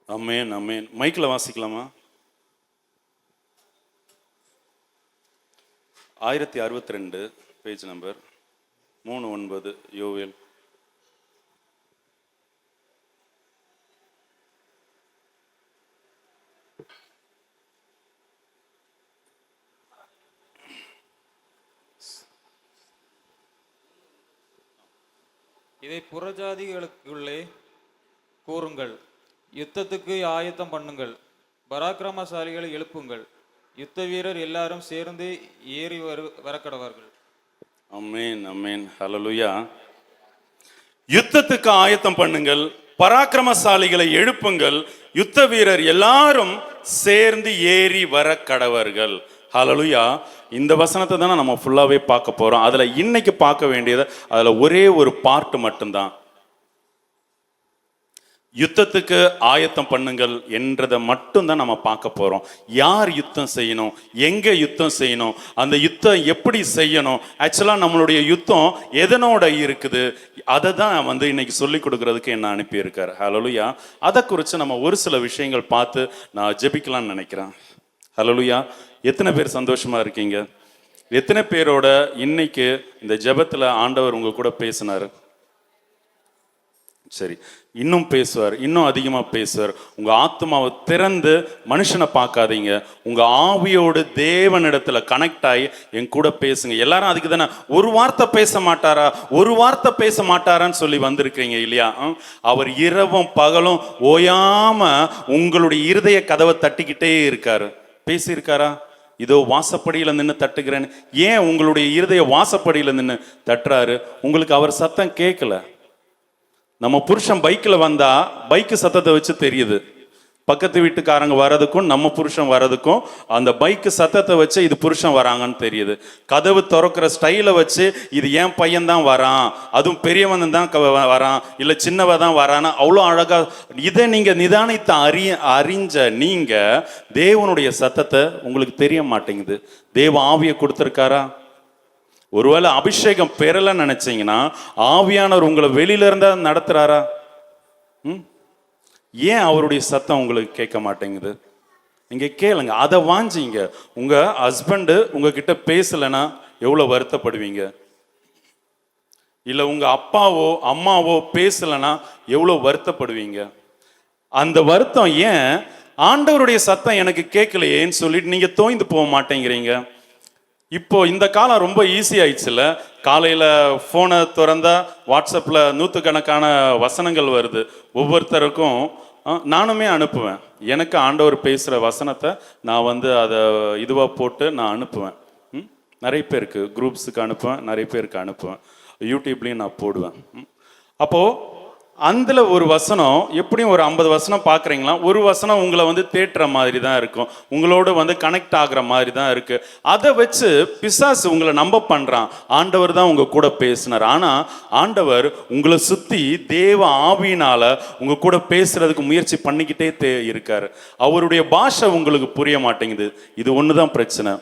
ஆமென், ஆமென். மைக்கில் வாசிக்கலாமா? 1062 பேஜ் நம்பர் 3:9 யோவேல். இதை புறஜாதிகளுக்குள்ளே கூறுங்கள், யுத்தத்துக்கு ஆயத்தம் பண்ணுங்கள், பராக்கிரமசாலிகளை எழுப்புங்கள், யுத்த வீரர் எல்லாரும் சேர்ந்து ஏறி வரக்கடவார்கள். ஆமென், ஆமென். ஹல்லேலூயா. யுத்தத்துக்கு ஆயத்தம் பண்ணுங்கள், பராக்கிரமசாலிகளை எழுப்புங்கள், யுத்த வீரர் எல்லாரும் சேர்ந்து ஏறி வர கடவர்கள். ஹல்லேலூயா. இந்த வசனத்தை தானே நம்ம ஃபுல்லாவே பார்க்க போறோம். அதுல இன்னைக்கு பார்க்க வேண்டியது அதுல ஒரே ஒரு பார்ட் மட்டும்தான். யுத்தத்துக்கு ஆயத்தம் பண்ணுங்கள் என்றதை மட்டும்தான் நம்ம பார்க்க போறோம். யார் யுத்தம் செய்யணும், எங்க யுத்தம் செய்யணும், அந்த யுத்தம் எப்படி செய்யணும், ஆக்சுவலா நம்மளுடைய யுத்தம் எதனோட இருக்குது, அதை தான் இன்னைக்கு சொல்லி கொடுக்கறதுக்கு என்ன அனுப்பியிருக்காரு. ஹல்லேலூயா. அதை குறித்து நம்ம ஒரு சில விஷயங்கள் பார்த்து நான் ஜெபிக்கலாம்னு நினைக்கிறேன். ஹல்லேலூயா. எத்தனை பேர் சந்தோஷமா இருக்கீங்க? எத்தனை பேரோட இன்னைக்கு இந்த ஜெபத்துல ஆண்டவர் உங்க கூட பேசினாரு? சரி, இன்னும் பேசுவார், இன்னும் அதிகமாக பேசுவார். உங்கள் ஆத்மாவை திறந்து மனுஷனை பார்க்காதீங்க, உங்கள் ஆவியோடு தேவனிடத்தில் கனெக்ட் ஆகி என் கூட பேசுங்க. எல்லாரும் அதுக்கு தானே ஒரு வார்த்தை பேச மாட்டாரா, ஒரு வார்த்தை பேச மாட்டாரான்னு சொல்லி வந்திருக்கீங்க இல்லையா? அவர் இரவும் பகலும் ஓயாம உங்களுடைய இருதய கதவை தட்டிக்கிட்டே இருக்காரு. பேசியிருக்காரா? இதோ வாசப்படியில் நின்று தட்டுகிறேன்னு. ஏன் உங்களுடைய இருதய வாசப்படியில் நின்று தட்டுறாரு? உங்களுக்கு அவர் சத்தம் கேட்கல. நம்ம புருஷன் பைக்கில் வந்தா பைக்கு சத்தத்தை வச்சு தெரியுது. பக்கத்து வீட்டுக்காரங்க வர்றதுக்கும் நம்ம புருஷன் வர்றதுக்கும் அந்த பைக்கு சத்தத்தை வச்சு இது புருஷன் வராங்கன்னு தெரியுது. கதவு திறக்கிற ஸ்டைலை வச்சு இது ஏன் பையன் தான் வரான், அதுவும் பெரியவன் தான் வரான், இல்லை சின்னவ தான் வரான்னு அவ்வளோ அழகா இதை நீங்க நிதானித்து அறிஞ்ச நீங்க தேவனுடைய சத்தத்தை உங்களுக்கு தெரிய மாட்டேங்குது. தேவ ஆவியை கொடுத்துருக்காரா? ஒருவேளை அபிஷேகம் பெறலன்னு நினைச்சீங்கன்னா ஆவியானவர் உங்களை வெளியில இருந்தா நடத்துறாரா? ஏன் அவருடைய சத்தம் உங்களுக்கு கேட்க மாட்டேங்குது? நீங்க கேளுங்க, அதை வாஞ்சிங்க. உங்க ஹஸ்பண்டு உங்ககிட்ட பேசலைன்னா எவ்வளவு வருத்தப்படுவீங்க? இல்ல உங்க அப்பாவோ அம்மாவோ பேசலைன்னா எவ்வளவு வருத்தப்படுவீங்க? அந்த வருத்தம் ஏன் ஆண்டவருடைய சத்தம் எனக்கு கேட்கலையேன்னு சொல்லிட்டு நீங்க தோய்ந்து போக மாட்டேங்கிறீங்க? இப்போ இந்த காலம் ரொம்ப ஈஸி ஆயிடுச்சுல. காலையில் ஃபோனை திறந்தா வாட்ஸ்அப்பில் நூற்றுக்கணக்கான வசனங்கள் வருது. ஒவ்வொருத்தருக்கும் நானுமே அனுப்புவேன். எனக்கு ஆண்டவர் பேசுகிற வசனத்தை நான் அதை இதுவாக போட்டு நான் அனுப்புவேன். நிறைய பேருக்கு குரூப்ஸுக்கு அனுப்புவேன், நிறைய பேருக்கு அனுப்புவேன், யூடியூப்லேயும் நான் போடுவேன். அப்போது அதில் ஒரு வசனம் எப்படியும் ஒரு 50 வசனம் பார்க்குறீங்களா, ஒரு வசனம் உங்களை தேட்டுற மாதிரி தான் இருக்கும், உங்களோட கனெக்ட் ஆகுற மாதிரி தான் இருக்கு. அதை வச்சு பிசாசு உங்களை நம்ப பண்ணுறான் ஆண்டவர் தான் உங்க கூட பேசினார். ஆனால் ஆண்டவர் உங்களை சுற்றி தேவ ஆவியினால உங்க கூட பேசுறதுக்கு முயற்சி பண்ணிக்கிட்டே இருக்காரு. அவருடைய பாஷை உங்களுக்கு புரிய மாட்டேங்குது. இது ஒன்று தான் பிரச்சனை.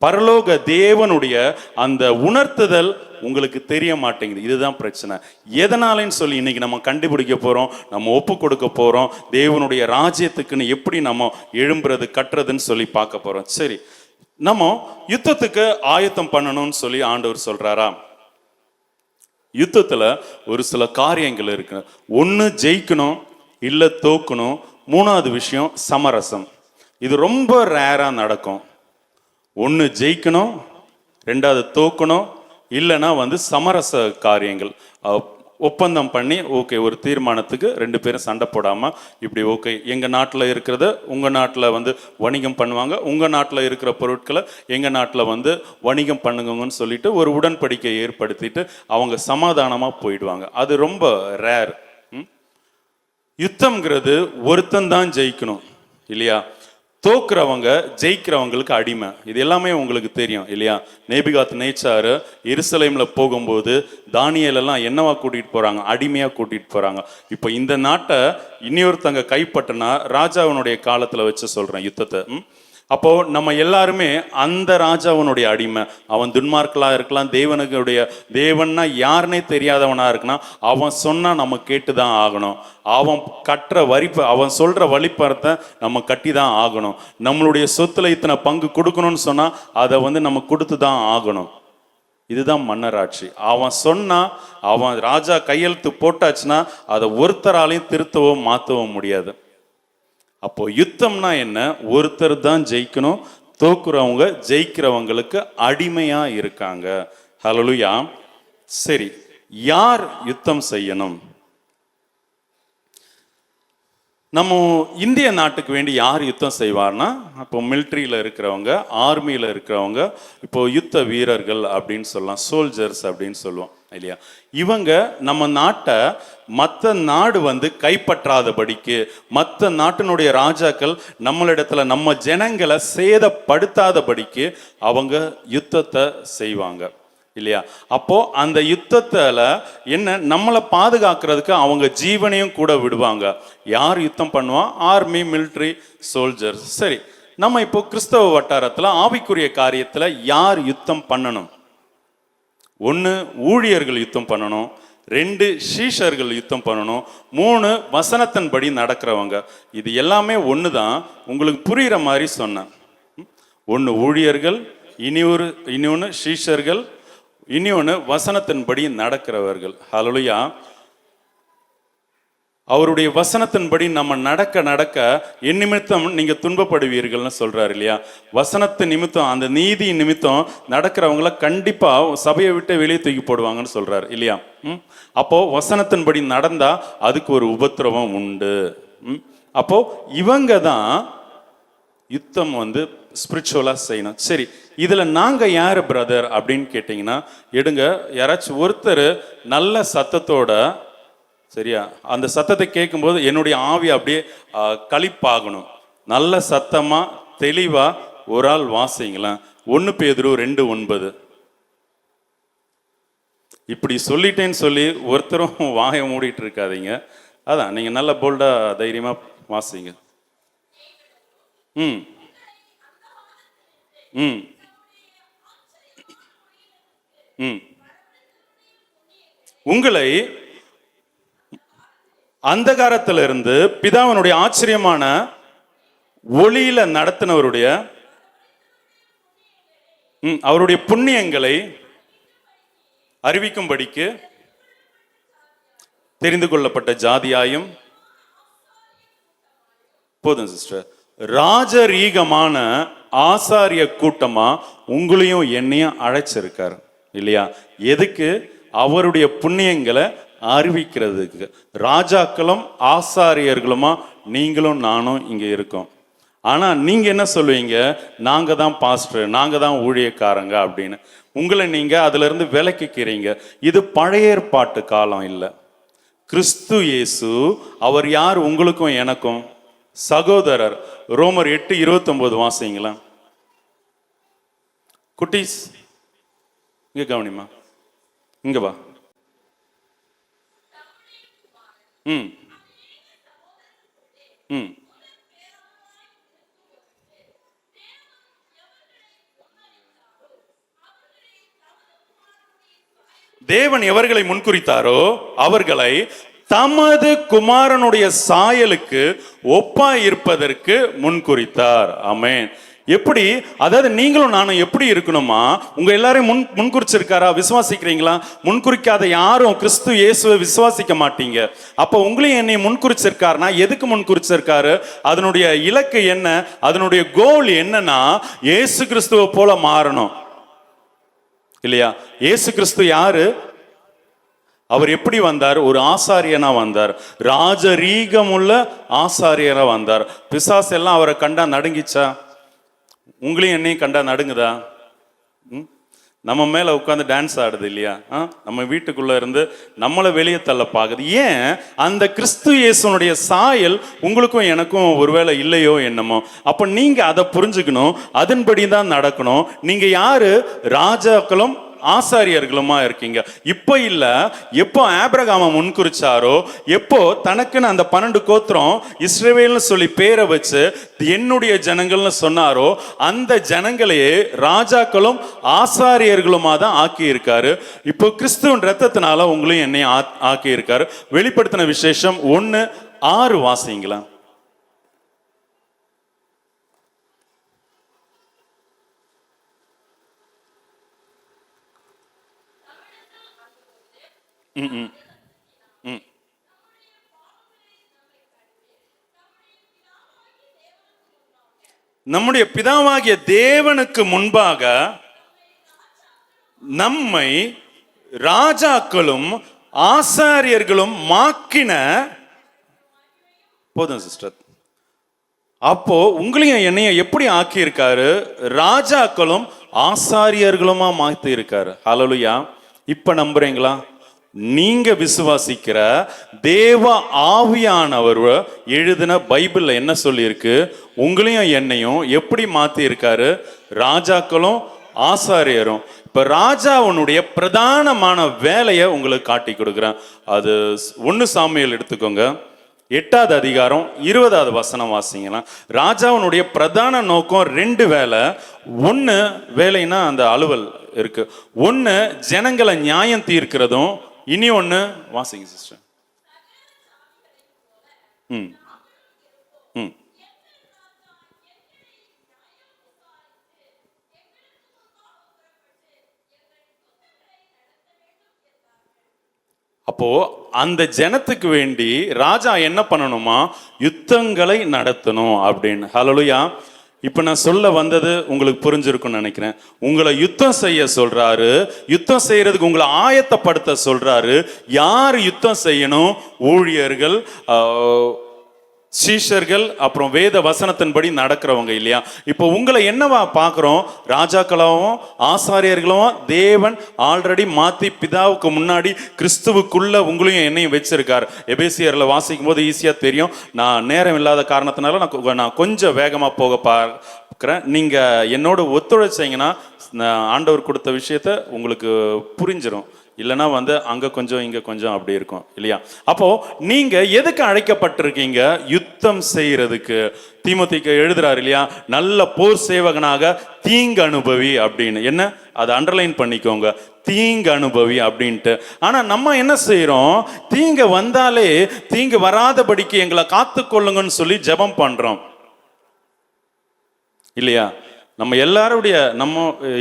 பரலோக தேவனுடைய அந்த உணர்த்துதல் உங்களுக்கு தெரிய மாட்டேங்குது. இதுதான் பிரச்சனை. எதனாலன்னு சொல்லி இன்னைக்கு நம்ம கண்டுபிடிக்க போறோம், நம்ம ஒப்பு கொடுக்க போறோம். தேவனுடைய ராஜ்யத்துக்குன்னு எப்படி நம்ம எழும்புறது கட்டுறதுன்னு சொல்லி பார்க்க போறோம். சரி, நம்ம யுத்தத்துக்கு ஆயத்தம் பண்ணணும்னு சொல்லி ஆண்டவர் சொல்றாரா? யுத்தத்துல ஒரு சில காரியங்கள் இருக்கு. ஒன்று ஜெயிக்கணும், இல்லை தோக்கணும். மூணாவது விஷயம் சமரசம். இது ரொம்ப ரேரா நடக்கும். ஒன்று ஜெயிக்கணும், ரெண்டாவது தோக்கணும், இல்லைன்னா சமரச காரியங்கள் ஒப்பந்தம் பண்ணி ஓகே ஒரு தீர்மானத்துக்கு ரெண்டு பேரும் சண்டை போடாமல் இப்படி ஓகே எங்கள் நாட்டில் இருக்கிறத உங்கள் நாட்டில் வணிகம் பண்ணுவாங்க, உங்கள் நாட்டில் இருக்கிற பொருட்களை எங்கள் நாட்டில் வணிகம் பண்ணுங்கன்னு சொல்லிட்டு ஒரு உடன்படிக்கை ஏற்படுத்திட்டு அவங்க சமாதானமாக போயிடுவாங்க. அது ரொம்ப ரேர். யுத்தம்ங்கிறது ஒருத்தன் தான் ஜெயிக்கணும் இல்லையா? தோக்குறவங்க ஜெயிக்கிறவங்களுக்கு அடிமை. இது எல்லாமே உங்களுக்கு தெரியும் இல்லையா? நேபிகாத் நேச்சாரு எருசலேம்ல போகும்போது தானியேலெல்லாம் என்னவா கூட்டிட்டு போறாங்க? அடிமையா கூட்டிட்டு போறாங்க. இப்போ இந்த நாட்டை இன்னொருத்தங்க கைப்பற்றினா ராஜாவினுடைய காலத்துல வச்சு சொல்றேன் யுத்தத்தை. அப்போ நம்ம எல்லாருமே அந்த ராஜாவனுடைய அடிமை. அவன் துன்மார்க்கலா இருக்கலாம், தேவன்னா யாருன்னே தெரியாதவனா இருக்குன்னா அவன் சொன்னா நம்ம கேட்டுதான் ஆகணும். அவன் கட்டுற அவன் சொல்ற வழிபறத்தை நம்ம கட்டி தான் ஆகணும். நம்மளுடைய சொத்துல இத்தனை பங்கு கொடுக்கணும்னு சொன்னா அதை நம்ம கொடுத்து தான் ஆகணும். இதுதான் மன்னராட்சி. அவன் சொன்னா, அவன் ராஜா கையெழுத்து போட்டாச்சுன்னா அதை ஒருத்தராலையும் திருத்தவோ மாற்றவோ முடியாது. அப்போ யுத்தம்னா என்ன? ஒருத்தர் தான் ஜெயிக்கணும், தோக்குறவங்க ஜெயிக்கிறவங்களுக்கு அடிமையா இருக்காங்க. ஹல்லேலூயா. சரி, யார் யுத்தம் செய்யணும்? நம்ம இந்திய நாட்டுக்கு வேண்டி யார் யுத்தம் செய்வார்னா, இப்போ மிலிட்ரியில் இருக்கிறவங்க, ஆர்மியில் இருக்கிறவங்க, இப்போ யுத்த வீரர்கள் அப்படின்னு சொல்லலாம், சோல்ஜர்ஸ் அப்படின்னு சொல்லுவோம் இல்லையா? இவங்க நம்ம நாட்டை மற்ற நாடு கைப்பற்றாதபடிக்கு, மற்ற நாட்டினுடைய ராஜாக்கள் நம்மளிடத்துல நம்ம ஜனங்களை சேதப்படுத்தாதபடிக்கு அவங்க யுத்தத்தை செய்வாங்க. இல்லையா? அப்போ அந்த யுத்தத்துல என்ன, நம்மளை பாதுகாக்கிறதுக்கு அவங்க ஜீவனையும் கூட விடுவாங்க. யார் யுத்தம் பண்ணுவா? Army, military, soldiers. சரி, நம்ம இப்போ கிறிஸ்தவ வட்டாரத்துல ஆவிக்குரிய காரியத்துல யார் யுத்தம் பண்ணணும்? 1 ஊழியர்கள் யுத்தம் பண்ணணும், 2 சீஷர்கள் யுத்தம் பண்ணணும், 3 வசனத்தின்படி நடக்கிறவங்க. இது எல்லாமே ஒன்று தான், உங்களுக்கு புரிகிற மாதிரி சொன்னேன். 1 ஊழியர்கள், இன்னொன்று சீஷர்கள், இன்னொன்று வசனத்தின்படி நடக்கிறவர்கள். ஹல்லேலூயா. அவருடைய வசனத்தின்படி நம்ம நடக்க நடக்க என் நிமித்தம் நீங்க துன்பப்படுவீர்கள்னு சொல்றாரு இல்லையா? வசனத்து நிமித்தம், அந்த நீதி நிமித்தம் நடக்கிறவங்கள கண்டிப்பா சபையை விட்டு வெளியே தூக்கி போடுவாங்கன்னு சொல்றாரு இல்லையா? அப்போ வசனத்தின்படி நடந்தா அதுக்கு ஒரு உபத்திரவம் உண்டு. அப்போ இவங்க தான் யுத்தம் ஸ்பிரிச்சுவலா செய்யணும். சரி, இதுல நாங்க யாரு பிரதர் அப்படின்னு கேட்டீங்கன்னா, எடுங்க யாராச்சும் ஒருத்தர் நல்ல சத்தத்தோட, சரியா, அந்த சத்தத்தை கேட்கும்போது என்னுடைய ஆவி அப்படியே களிப்பாகணும். நல்ல சத்தமா தெளிவா ஒரு ஆள் வாசிங்களேன். 1 பேதுரு 2:9. இப்படி சொல்லிட்டேன்னு சொல்லி ஒருத்தரும் வாயை மூடிட்டு இருக்காதீங்க. அதான் நீங்க நல்ல போல்டா தைரியமா வாசிங்க. ம் ம் ம் உங்களை அந்தகாரத்திலிருந்து பிதாவினுடைய ஆச்சரியமான ஒளியில நடத்தினவருடைய அவருடைய புண்ணியங்களை அறிவிக்கும்படிக்கு தெரிந்து கொள்ளப்பட்ட ஜாதியாயும், போதும் சிஸ்டர், ராஜரீகமான ஆசாரிய கூட்டமா உங்களையும் என்னையும் அழைச்சிருக்காரு இல்லையா? எதுக்கு? அவருடைய புண்ணியங்களை அறிவிக்கிறதுக்கு. ராஜாக்களும் ஆசாரியர்களுமா நீங்களும் நானும் இங்க இருக்கோம். ஆனா நீங்க என்ன சொல்லுவீங்க? நாங்க தான் பாஸ்டர், நாங்க தான் ஊழியக்காரங்க அப்படின்னு. உங்களை நீங்க அதுல இருந்து விலக்கிக்கிறீங்க. இது பழைய ஏற்பாட்டு காலம் இல்லை. கிறிஸ்து இயேசு அவர் யார்? உங்களுக்கும் எனக்கும் சகோதரர். ரோமர் 8:29 வாசிங்களா குட்டீஸ். இங்க கவனிமா, இங்க வா. ம் ம் தேவன் எவர்களை முன்குறித்தாரோ அவர்களை தமது குமாரனுடைய சாயலுக்கு ஒப்பாய் இருப்பதற்கு முன்குறித்தார். ஆமென். எப்படி? அதாவது நீங்களும் நானும் எப்படி இருக்கணுமா? உங்க எல்லாரையும் முன்குறிச்சிருக்காரா? விசுவாசிக்கிறீங்களா? முன்குறிக்காத யாரும் கிறிஸ்து இயேசுவை விசுவாசிக்க மாட்டீங்க. அப்ப உங்களையும் என்னை முன்குறிச்சிருக்காருனா எதுக்கு முன்குறிச்சிருக்காரு? அதனுடைய இலக்கு என்ன? அதனுடைய கோல் என்னன்னா, இயேசு கிறிஸ்துவை போல மாறணும் இல்லையா? இயேசு கிறிஸ்து யாரு? அவர் எப்படி வந்தார்? ஒரு ஆசாரியனா வந்தார். ராஜரீகமுள்ள ஆசாரியரா வந்தார். பிசாசு எல்லாம் அவரை கண்டா நடுங்கிச்சா? உங்களையும் என்னையும் கண்டா நடுங்குதா? நம்ம மேல உட்காந்து டான்ஸ் ஆடுது இல்லையா? நம்ம வீட்டுக்குள்ள இருந்து நம்மளை வெளியே தள்ள பாக்குது. ஏன்? அந்த கிறிஸ்து இயேசுனுடைய சாயல் உங்களுக்கும் எனக்கும் ஒருவேளை இல்லையோ என்னமோ. அப்ப நீங்க அதை புரிஞ்சுக்கணும், அதன்படி தான் நடக்கணும். நீங்க யாரு? ராஜாக்களும் ஆசாரியர்களுமா இருக்கீங்க. இப்போ இல்ல, எப்போ ஆபிரகாம முன்குறிச்சாரோ, எப்போ தனக்குன்னு அந்த 12 கோத்திரம் இஸ்ரவேல்னு சொல்லி பேரை வச்சு என்னுடைய ஜனங்கள்னு சொன்னாரோ, அந்த ஜனங்களையே ராஜாக்களும் ஆசாரியர்களுமா தான் ஆக்கி இருக்காரு. இப்போ கிறிஸ்துவின் ரத்தத்தினால உங்களையும் என்னையும் ஆக்கி இருக்காரு. வெளிப்படுத்தின விசேஷம் 1:6 வாசிங்களா. நம்முடைய பிதாவாகிய தேவனுக்கு முன்பாக நம்மை ராஜாக்களும் ஆசாரியர்களும் மாக்கின. போதும் சிஸ்டர். அப்போ உங்களையும் என்னையும் எப்படி ஆக்கி இருக்காரு? ராஜாக்களும் ஆசாரியர்களுமா மாத்தி இருக்காரு. ஹல்லேலூயா. இப்ப நம்புறீங்களா? நீங்க விசுவாசிக்கிற தேவ ஆவியானவர் எழுதின பைபிள்ல என்ன சொல்லி இருக்கு? உங்களையும் என்னையும் எப்படி மாத்தி இருக்காரு? ராஜாக்களும் ஆசாரியரும். இப்ப ராஜாவுனுடைய பிரதானமான வேலையை உங்களுக்கு காட்டி கொடுக்குறேன். அது 1 சாமுவேல் எடுத்துக்கோங்க, 8வது அதிகாரம் 20வது வசனம் வாசிங்கன்னா, ராஜாவுனுடைய பிரதான நோக்கம் 2 வேலை. 1 வேலைன்னா அந்த அலுவல் இருக்கு, 1 ஜனங்களை நியாயம் தீர்க்கிறதும், இனி 1 வாசிங்க சிஸ்டர். ம் ம் அப்போ அந்த ஜனத்துக்கு வேண்டி ராஜா என்ன பண்ணணுமா, யுத்தங்களை நடத்தணும் அப்படின்னு. ஹல்லேலூயா. இப்ப நான் சொல்ல வந்தது உங்களுக்கு புரிஞ்சிருக்கும்னு நினைக்கிறேன். உங்களை யுத்தம் செய்ய சொல்றாரு, யுத்தம் செய்யறதுக்கு உங்களை ஆயத்தப்படுத்த சொல்றாரு. யார் யுத்தம் செய்யணும்? ஊழியர்கள், சீஷர்கள், அப்புறம் வேத வசனத்தின்படி நடக்கிறவங்க இல்லையா? இப்போ உங்களை என்னவா பார்க்குறோம்? ராஜாக்களாவும் ஆசாரியர்களும் தேவன் ஆல்ரெடி மாற்றி பிதாவுக்கு முன்னாடி கிறிஸ்துவுக்குள்ள உங்களையும் என்னையும் வச்சிருக்காரு. எபேசியரில் வாசிக்கும் போது ஈஸியாக தெரியும். நான் நேரம் இல்லாத காரணத்தினால நான் கொஞ்சம் வேகமாக போக பார்க்குறேன். நீங்கள் என்னோட ஒத்துழைச்சிங்கன்னா ஆண்டவர் கொடுத்த விஷயத்த உங்களுக்கு புரிஞ்சிடும். இல்லைன்னா அங்கே கொஞ்சம் இங்கே கொஞ்சம் அப்படி இருக்கும் இல்லையா? அப்போ நீங்க எதுக்கு அழைக்கப்பட்டிருக்கீங்க? யுத்தம் செய்யறதுக்கு. தீமோத்தேயுக்கு எழுதுறாரு இல்லையா, நல்ல போர் சேவகனாக தீங்கு அனுபவி அப்படின்னு. என்ன, அதை அண்டர்லைன் பண்ணிக்கோங்க, தீங்கு அனுபவி அப்படின்ட்டு. ஆனா நம்ம என்ன செய்யறோம்? தீங்கு வந்தாலே தீங்கு வராதபடிக்கு எங்களை காத்துக்கொள்ளுங்கன்னு சொல்லி ஜெபம் பண்றோம் இல்லையா? நம்ம எல்லாருடைய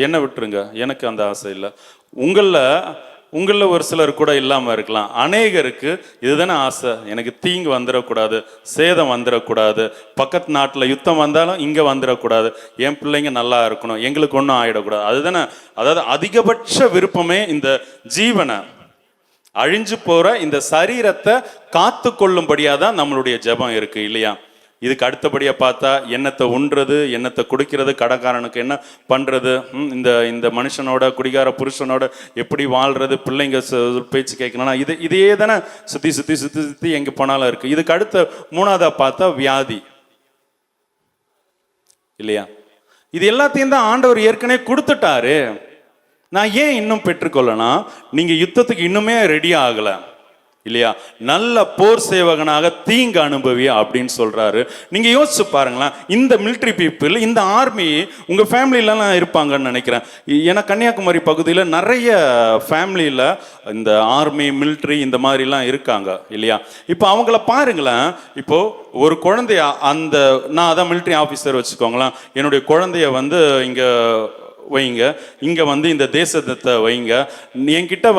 என்ன விட்டுருங்க, எனக்கு அந்த ஆசை இல்லை. உங்களில் ஒரு சிலர் கூட இல்லாமல் இருக்கலாம். அநேகருக்கு இதுதானே ஆசை, எனக்கு தீங்கு வந்துடக்கூடாது, சேதம் வந்துடக்கூடாது, பக்கத்து நாட்டில் யுத்தம் வந்தாலும் இங்கே வந்துடக்கூடாது, என் பிள்ளைங்க நல்லா இருக்கணும், எங்களுக்கு ஒன்றும் ஆகிடக்கூடாது. அதுதானே, அதாவது அதிகபட்ச விருப்பமே இந்த ஜீவனை, அழிஞ்சு போகிற இந்த சரீரத்தை காத்து கொள்ளும்படியாக தான் நம்மளுடைய ஜெபம் இருக்குது இல்லையா? இதுக்கு அடுத்தபடியாக பார்த்தா எண்ணத்தை உண்றது, எண்ணத்தை குடிக்கிறது, கடைக்காரனுக்கு என்ன பண்ணுறது, இந்த மனுஷனோட குடிகார புருஷனோட எப்படி வாழ்றது, பிள்ளைங்க பேச்சு கேட்கணும்னா இதே தானே சுற்றி சுற்றி சுற்றி சுற்றி எங்கே போனாலும் இருக்குது. இதுக்கு அடுத்த 3வதாக பார்த்தா வியாதி இல்லையா? இது எல்லாத்தையும் தான் ஆண்டவர் ஏற்கனவே கொடுத்துட்டாரு. நான் ஏன் இன்னும் பெற்றுக்கொள்ளனா? நீங்கள் யுத்தத்துக்கு இன்னுமே ரெடி ஆகலை இல்லையா? நல்ல போர் சேவகனாக தீங்கு அனுபவி அப்படின்னு சொல்றாரு. நீங்க யோசிச்சு பாருங்களேன், இந்த மிலிட்ரி பீப்புள், இந்த ஆர்மி உங்க ஃபேமிலியிலலாம் இருப்பாங்கன்னு நினைக்கிறேன். ஏன்னா கன்னியாகுமரி பகுதியில் நிறைய ஃபேமிலியில் இந்த ஆர்மி மிலிட்ரி இந்த மாதிரிலாம் இருக்காங்க இல்லையா? இப்போ அவங்கள பாருங்களேன். இப்போ ஒரு குழந்தைய நான் அதான் மிலிட்ரி ஆஃபீஸர் வச்சுக்கோங்களேன், என்னுடைய குழந்தைய இங்கே வைங்க, இங்க இந்த தேசத்தை வைங்க, என்கிட்ட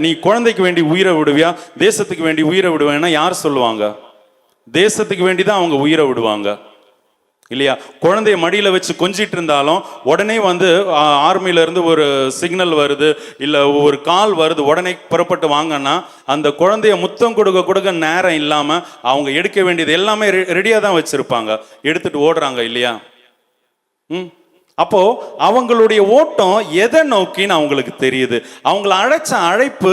நீ குழந்தைக்கு வேண்டி உயிரை விடுவியா, தேசத்துக்கு வேண்டி உயிரை விடுவேன்னா யார் சொல்லுவாங்க? தேசத்துக்கு வேண்டி தான் அவங்க உயிரை விடுவாங்க இல்லையா? குழந்தைய மடியில வச்சு கொஞ்சிட்டு இருந்தாலும் உடனே ஆர்மியில இருந்து ஒரு சிக்னல் வருது, இல்ல ஒரு கால் வருது, உடனே புறப்பட்டு வாங்கன்னா அந்த குழந்தைய முத்தம் கொடுக்க நேரம் இல்லாம அவங்க எடுக்க வேண்டியது எல்லாமே ரெடியா தான் வச்சிருப்பாங்க, எடுத்துட்டு ஓடுறாங்க இல்லையா? அப்போ அவங்களுடைய ஓட்டம் எதை நோக்கின்னு அவங்களுக்கு தெரியுது, அவங்கள அழைச்ச அழைப்பு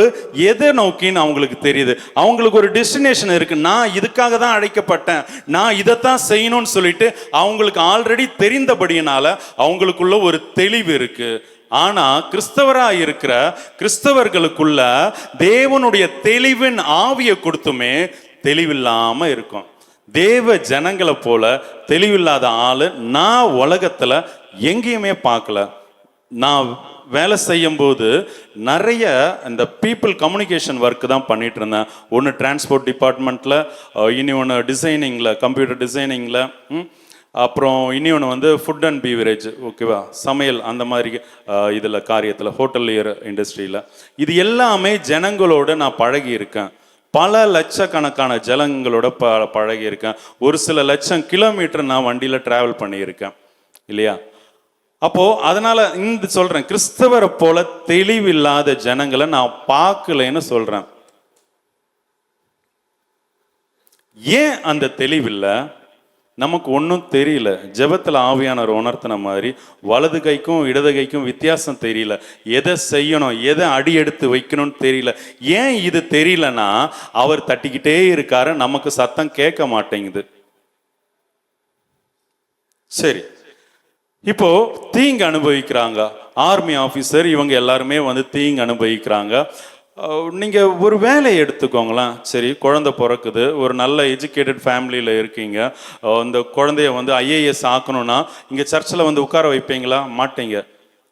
எதை நோக்கின்னு அவங்களுக்கு தெரியுது. அவங்களுக்கு ஒரு டெஸ்டினேஷன் இருக்கு, நான் இதுக்காக தான் அழைக்கப்பட்டேன், நான் இதைத்தான் செய்யணும்னு சொல்லிட்டு அவங்களுக்கு ஆல்ரெடி தெரிந்தபடியினால அவங்களுக்குள்ள ஒரு தெளிவு இருக்கு. ஆனா கிறிஸ்தவராக இருக்கிற கிறிஸ்தவர்களுக்குள்ள தேவனுடைய தெளிவின் ஆவியை கொடுத்துமே தெளிவில்லாம இருக்கும். தேவ ஜனங்களை போல தெளிவில்லாத ஆளு நான் உலகத்துல எங்கேயுமே பார்க்கல. நான் வேலை செய்யும் போது நிறைய இந்த பீப்புள் கம்யூனிகேஷன் ஒர்க் தான் பண்ணிட்டு இருந்தேன். ஒன்று டிரான்ஸ்போர்ட் டிபார்ட்மெண்ட்ல, இனி ஒன்று டிசைனிங்ல, கம்ப்யூட்டர் டிசைனிங்ல, அப்புறம் இனி ஒன்று ஃபுட் அண்ட் பீவரேஜ், ஓகேவா, சமையல் அந்த மாதிரி இதில் காரியத்தில், ஹோட்டலியர் இண்டஸ்ட்ரியில். இது எல்லாமே ஜனங்களோட நான் பழகி இருக்கேன். பல லட்சக்கணக்கான ஜனங்களோட பழகி இருக்கேன். ஒரு சில லட்சம் கிலோமீட்டர் நான் வண்டியில் டிராவல் பண்ணியிருக்கேன் இல்லையா? அப்போ அதனால சொல்றேன், கிறிஸ்தவரை போல தெளிவில்லாத ஜனங்களை நான் பார்க்கலன்னு சொல்றேன். ஏன் அந்த தெளிவில்லை? நமக்கு ஒன்றும் தெரியல. ஜெபத்தில் ஆவியானவர் உணர்த்தின மாதிரி வலது கைக்கும் இடது கைக்கும் வித்தியாசம் தெரியல. எதை செய்யணும், எதை அடி எடுத்து வைக்கணும்னு தெரியல. ஏன் இது தெரியலன்னா அவர் தட்டிக்கிட்டே இருக்காரு, நமக்கு சத்தம் கேட்க மாட்டேங்குது. சரி, இப்போ தீங்கு அனுபவிக்கிறாங்க, ஆர்மி ஆஃபீஸர் இவங்க எல்லாருமே வந்து தீங்கு அனுபவிக்கிறாங்க. நீங்க ஒரு வேலையை எடுத்துக்கோங்களேன். சரி, குழந்தை பிறக்குது, ஒரு நல்ல எஜுகேட்டட் ஃபேமிலியில் இருக்கீங்க. இந்த குழந்தைய வந்து ஐஏஎஸ் ஆக்கணும்னா இங்கே சர்ச்சில் வந்து உட்கார வைப்பீங்களா? மாட்டீங்க.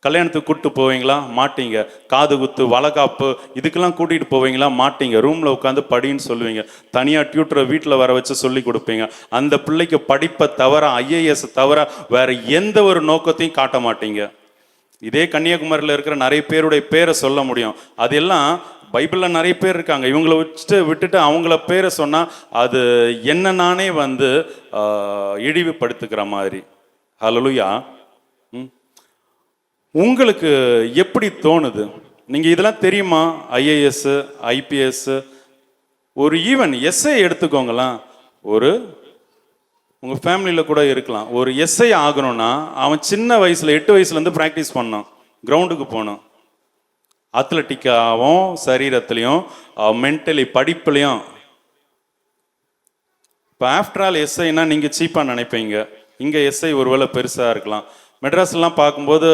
கல்யாணத்துக்கு கூப்பிட்டு போவீங்களா? மாட்டீங்க. காது குத்து, வளகாப்பு இதுக்கெல்லாம் கூட்டிகிட்டு போவீங்களா? மாட்டீங்க. ரூமில் உட்காந்து படின்னு சொல்லுவீங்க. தனியாக டியூட்டரை வீட்டில் வர வச்சு சொல்லி கொடுப்பீங்க. அந்த பிள்ளைக்கு படிப்பை தவிர, ஐஏஎஸ் தவிர வேற எந்த ஒரு நோக்கத்தையும் காட்ட மாட்டீங்க. இதே கன்னியாகுமரியில் இருக்கிற நிறைய பேருடைய பேரை சொல்ல முடியும். அதெல்லாம் பைபிளில் நிறைய பேர் இருக்காங்க. இவங்கள விட்டுட்டு அவங்கள பேரை சொன்னால் அது என்ன நானே வந்து இழிவுபடுத்துக்கிற மாதிரி. ஹல்லேலூயா. உங்களுக்கு எப்படி தோணுது? நீங்கள் இதெல்லாம் தெரியுமா? ஐஏஎஸ், ஐபிஎஸ், ஒரு ஈவன் எஸ்ஐ எடுத்துக்கோங்களேன். உங்கள் ஃபேமிலியில் கூட இருக்கலாம். ஒரு எஸ்ஐ ஆகணும்னா அவன் சின்ன வயசில் 8 வயசுலேருந்து ப்ராக்டிஸ் பண்ணான், கிரவுண்டுக்கு போனான். அத்லட்டிக்காகவும் சரீரத்துலேயும் மென்டலி படிப்புலையும். இப்போ ஆஃப்டர் ஆல் எஸ்ஐனா நீங்கள் சீப்பாக நினைப்பீங்க. இங்கே எஸ்ஐ ஒருவேளை பெருசாக இருக்கலாம். மெட்ராஸ்லாம் பார்க்கும்போது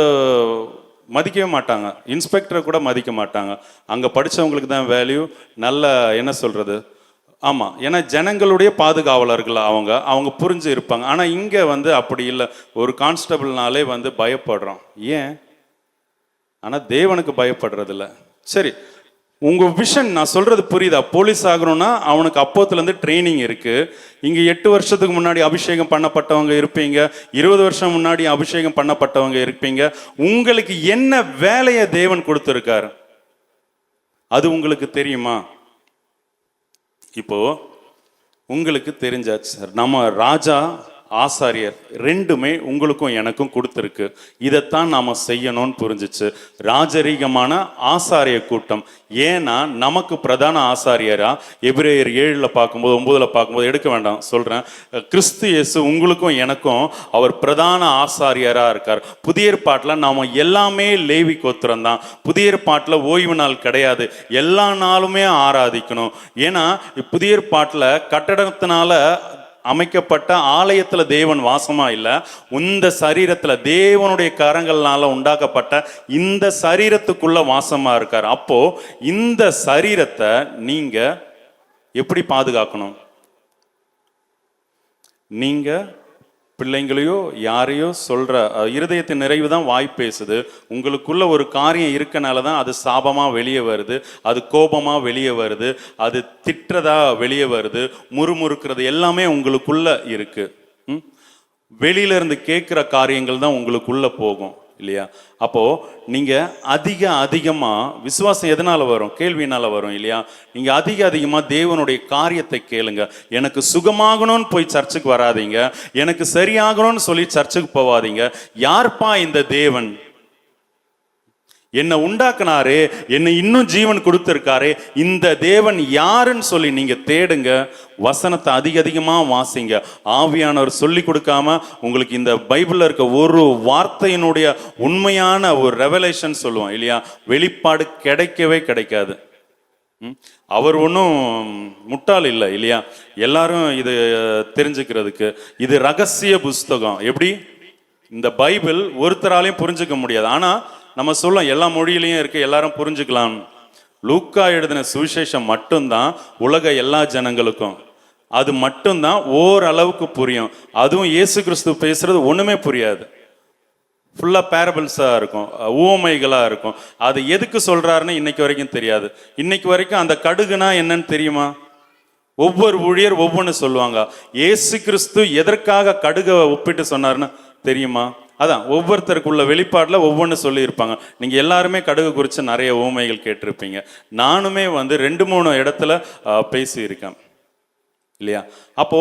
மதிக்கவே மாட்டாங்க, இன்ஸ்பெக்டரை கூட மதிக்க மாட்டாங்க. அங்கே படித்தவங்களுக்கு தான் வேல்யூ. நல்ல என்ன சொல்கிறது, ஆமாம், ஏன்னா ஜனங்களுடைய பாதுகாவலர்கள் அவங்க புரிஞ்சு இருப்பாங்க. ஆனால் இங்கே வந்து அப்படி இல்லை. ஒரு கான்ஸ்டபிள்னாலே வந்து பயப்படுறோம். ஏன்? ஆனால் தேவனுக்கு பயப்படுறதில்ல. சரி, உங்கள் விஷன் நான் சொல்கிறது புரியுதா? போலீஸ் ஆகணும்னா அவனுக்கு அப்போத்துலேருந்து ட்ரைனிங் இருக்குது. இங்கே 8 வருஷத்துக்கு முன்னாடி அபிஷேகம் பண்ணப்பட்டவங்க இருப்பீங்க, 20 வருஷம் முன்னாடி அபிஷேகம் பண்ணப்பட்டவங்க இருப்பீங்க. உங்களுக்கு என்ன வேலையை தேவன் கொடுத்துருக்காரு அது உங்களுக்கு தெரியுமா? இப்போ உங்களுக்கு தெரிஞ்சாச்சு சார், நம்ம ராஜா ஆசாரியர் ரெண்டுமே உங்களுக்கும் எனக்கும் கொடுத்துருக்கு. இதைத்தான் நாம் செய்யணும்னு புரிஞ்சிச்சு. ராஜரீகமான ஆசாரிய கூட்டம். ஏன்னா நமக்கு பிரதான ஆசாரியரா எபிரேயர் 7 பார்க்கும்போது 9 பார்க்கும்போது எடுக்க வேண்டாம் சொல்கிறேன், கிறிஸ்து இயேசு உங்களுக்கும் எனக்கும் அவர் பிரதான ஆசாரியராக இருக்கார். புதிய ஏற்பாட்டில் நாம் எல்லாமே லேவி கோத்திரம் தான். புதிய ஏற்பாட்டில் ஓய்வு நாள் கிடையாது, எல்லா நாளுமே ஆராதிக்கணும். ஏன்னா புதிய ஏற்பாட்டில் கட்டடத்தினால அமைக்கப்பட்ட ஆலயத்துல தேவன் வாசமா இல்லை, இந்த சரீரத்துல தேவனுடைய கரங்கள்னால உண்டாக்கப்பட்ட இந்த சரீரத்துக்குள்ள வாசமா இருக்கார். அப்போ இந்த சரீரத்தை நீங்க எப்படி பாதுகாக்கணும்? நீங்க பிள்ளைங்களையோ யாரையோ சொல்ற இருதயத்தின் நிறைவு தான் வாய் பேசுது. உங்களுக்குள்ள ஒரு காரியம் இருக்கனால தான் அது சாபமா வெளியே வருது, அது கோபமா வெளியே வருது, அது திட்டுறதா வெளியே வருது, முறுமுறுக்கிறது எல்லாமே உங்களுக்குள்ள இருக்கு. வெளியில இருந்து கேட்குற காரியங்கள் தான் உங்களுக்குள்ள போகும் இல்லையா? அப்போ நீங்க அதிகமா விசுவாசம் எதனால வரும்? கேள்வினால வரும் இல்லையா? நீங்க அதிகமா தேவனுடைய காரியத்தை கேளுங்க. எனக்கு சுகமாகணும்னு போய் சர்ச்சுக்கு வராதீங்க, எனக்கு சரியாகணும்னு சொல்லி சர்ச்சுக்கு போவாதீங்க. யார்ப்பா இந்த தேவன்? என்னை உண்டாக்குனாரு, என்னை இன்னும் ஜீவன் கொடுத்துருக்காரு, இந்த தேவன் யாருன்னு சொல்லி நீங்க தேடுங்க. வசனத்தை அதிகமா வாசிங்க. ஆவியானவர் சொல்லி கொடுக்காம உங்களுக்கு இந்த பைபிள்ல இருக்க ஒரு வார்த்தையினுடைய உண்மையான ஒரு ரெவலேஷன் சொல்லுவோம் இல்லையா, வெளிப்பாடு கிடைக்கவே கிடைக்காது. அவர் ஒன்றும் முட்டாள் இல்லை இல்லையா? எல்லாரும் இது தெரிஞ்சுக்கிறதுக்கு இது ரகசிய புஸ்தகம். எப்படி? இந்த பைபிள் ஒருத்தராலையும் புரிஞ்சுக்க முடியாது. ஆனா நம்ம சொல்லலாம் எல்லா மொழியிலையும் இருக்கு, எல்லாரும் புரிஞ்சுக்கலாம். லூக்கா எழுதின சுவிசேஷம் மட்டும்தான் உலக எல்லா ஜனங்களுக்கும், அது மட்டும்தான் ஓரளவுக்கு புரியும். அதுவும் இயேசு கிறிஸ்து பேசுறது ஒண்ணுமே புரியாது, ஃபுல்லா பேரபிள்ஸாக இருக்கும், உவமைகளாக இருக்கும். அது எதுக்கு சொல்றாருன்னு இன்னைக்கு வரைக்கும் தெரியாது. இன்னைக்கு வரைக்கும் அந்த கடுகுனா என்னன்னு தெரியுமா? ஒவ்வொரு ஊழியர் ஒவ்வொன்று சொல்லுவாங்க. இயேசு கிறிஸ்து எதற்காக கடுகை ஒப்பிட்டு சொன்னார்னு தெரியுமா? அதான் ஒவ்வொருத்தருக்குள்ள வெளிப்பாட்டில் ஒவ்வொன்று சொல்லியிருப்பாங்க. நீங்கள் எல்லாருமே கடுகு குறித்து நிறைய ஊமைகள் கேட்டிருப்பீங்க. நானுமே வந்து 2-3 இடத்துல பேசியிருக்கேன் இல்லையா? அப்போ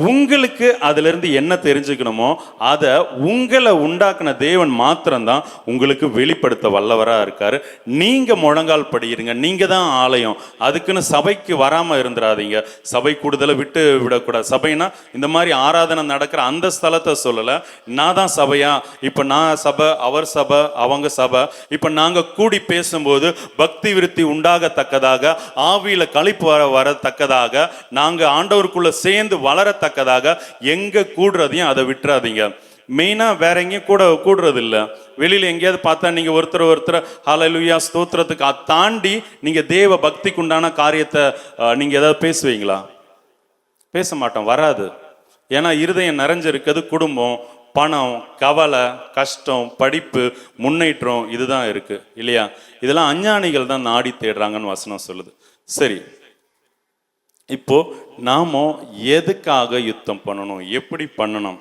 உங்களுக்கு அதுல இருந்து என்ன தெரிஞ்சுக்கணுமோ அதை உங்களை உண்டாக்குன தேவன் மாத்திரம்தான் உங்களுக்கு வெளிப்படுத்த வல்லவரா இருக்காரு. நீங்க முழங்கால் படியிருங்க, நீங்க தான் ஆலயம். அதுக்குன்னு சபைக்கு வராம இருந்துடாதீங்க. சபை கூடுதலை விட்டு விடக்கூடாது. சபைனா இந்த மாதிரி ஆராதனை நடக்கிற அந்த ஸ்தலத்தை சொல்லல. நான் தான் சபையா? இப்ப நான் சபை, அவர் சபை, அவங்க சபை. இப்ப நாங்க கூடி பேசும்போது பக்தி விருத்தி உண்டாகத்தக்கதாக, ஆவியில களிப்பு வரத்தக்கதாக, நாங்க ஆண்டவருக்குள்ள சேர்ந்து வளரத்தக்கதாக எங்க கூடுறதையும் அதை விட்டுறாதீங்க. மெயினாக வேற எங்கேயும் கூடுறது இல்லை. வெளியில் எங்கேயாவது பார்த்தா நீங்கள் ஒருத்தர் ஹல்லேலூயா ஸ்தோத்திரத்துக்கு தாண்டி நீங்கள் தேவ பக்திக்கு உண்டான காரியத்தை நீங்கள் ஏதாவது பேசுவீங்களா? பேச மாட்டோம், வராது. ஏன்னா இருதயம் நிறைஞ்சிருக்கிறது குடும்பம், பணம், கவலை, கஷ்டம், படிப்பு, முன்னேற்றம், இதுதான் இருக்கு இல்லையா? இதெல்லாம் அஞ்ஞானிகள் தான் நாடி தேடுறாங்கன்னு வசனம் சொல்லுது. சரி, இப்போ நாம எதுக்காக யுத்தம் பண்ணணும், எப்படி பண்ணணும்?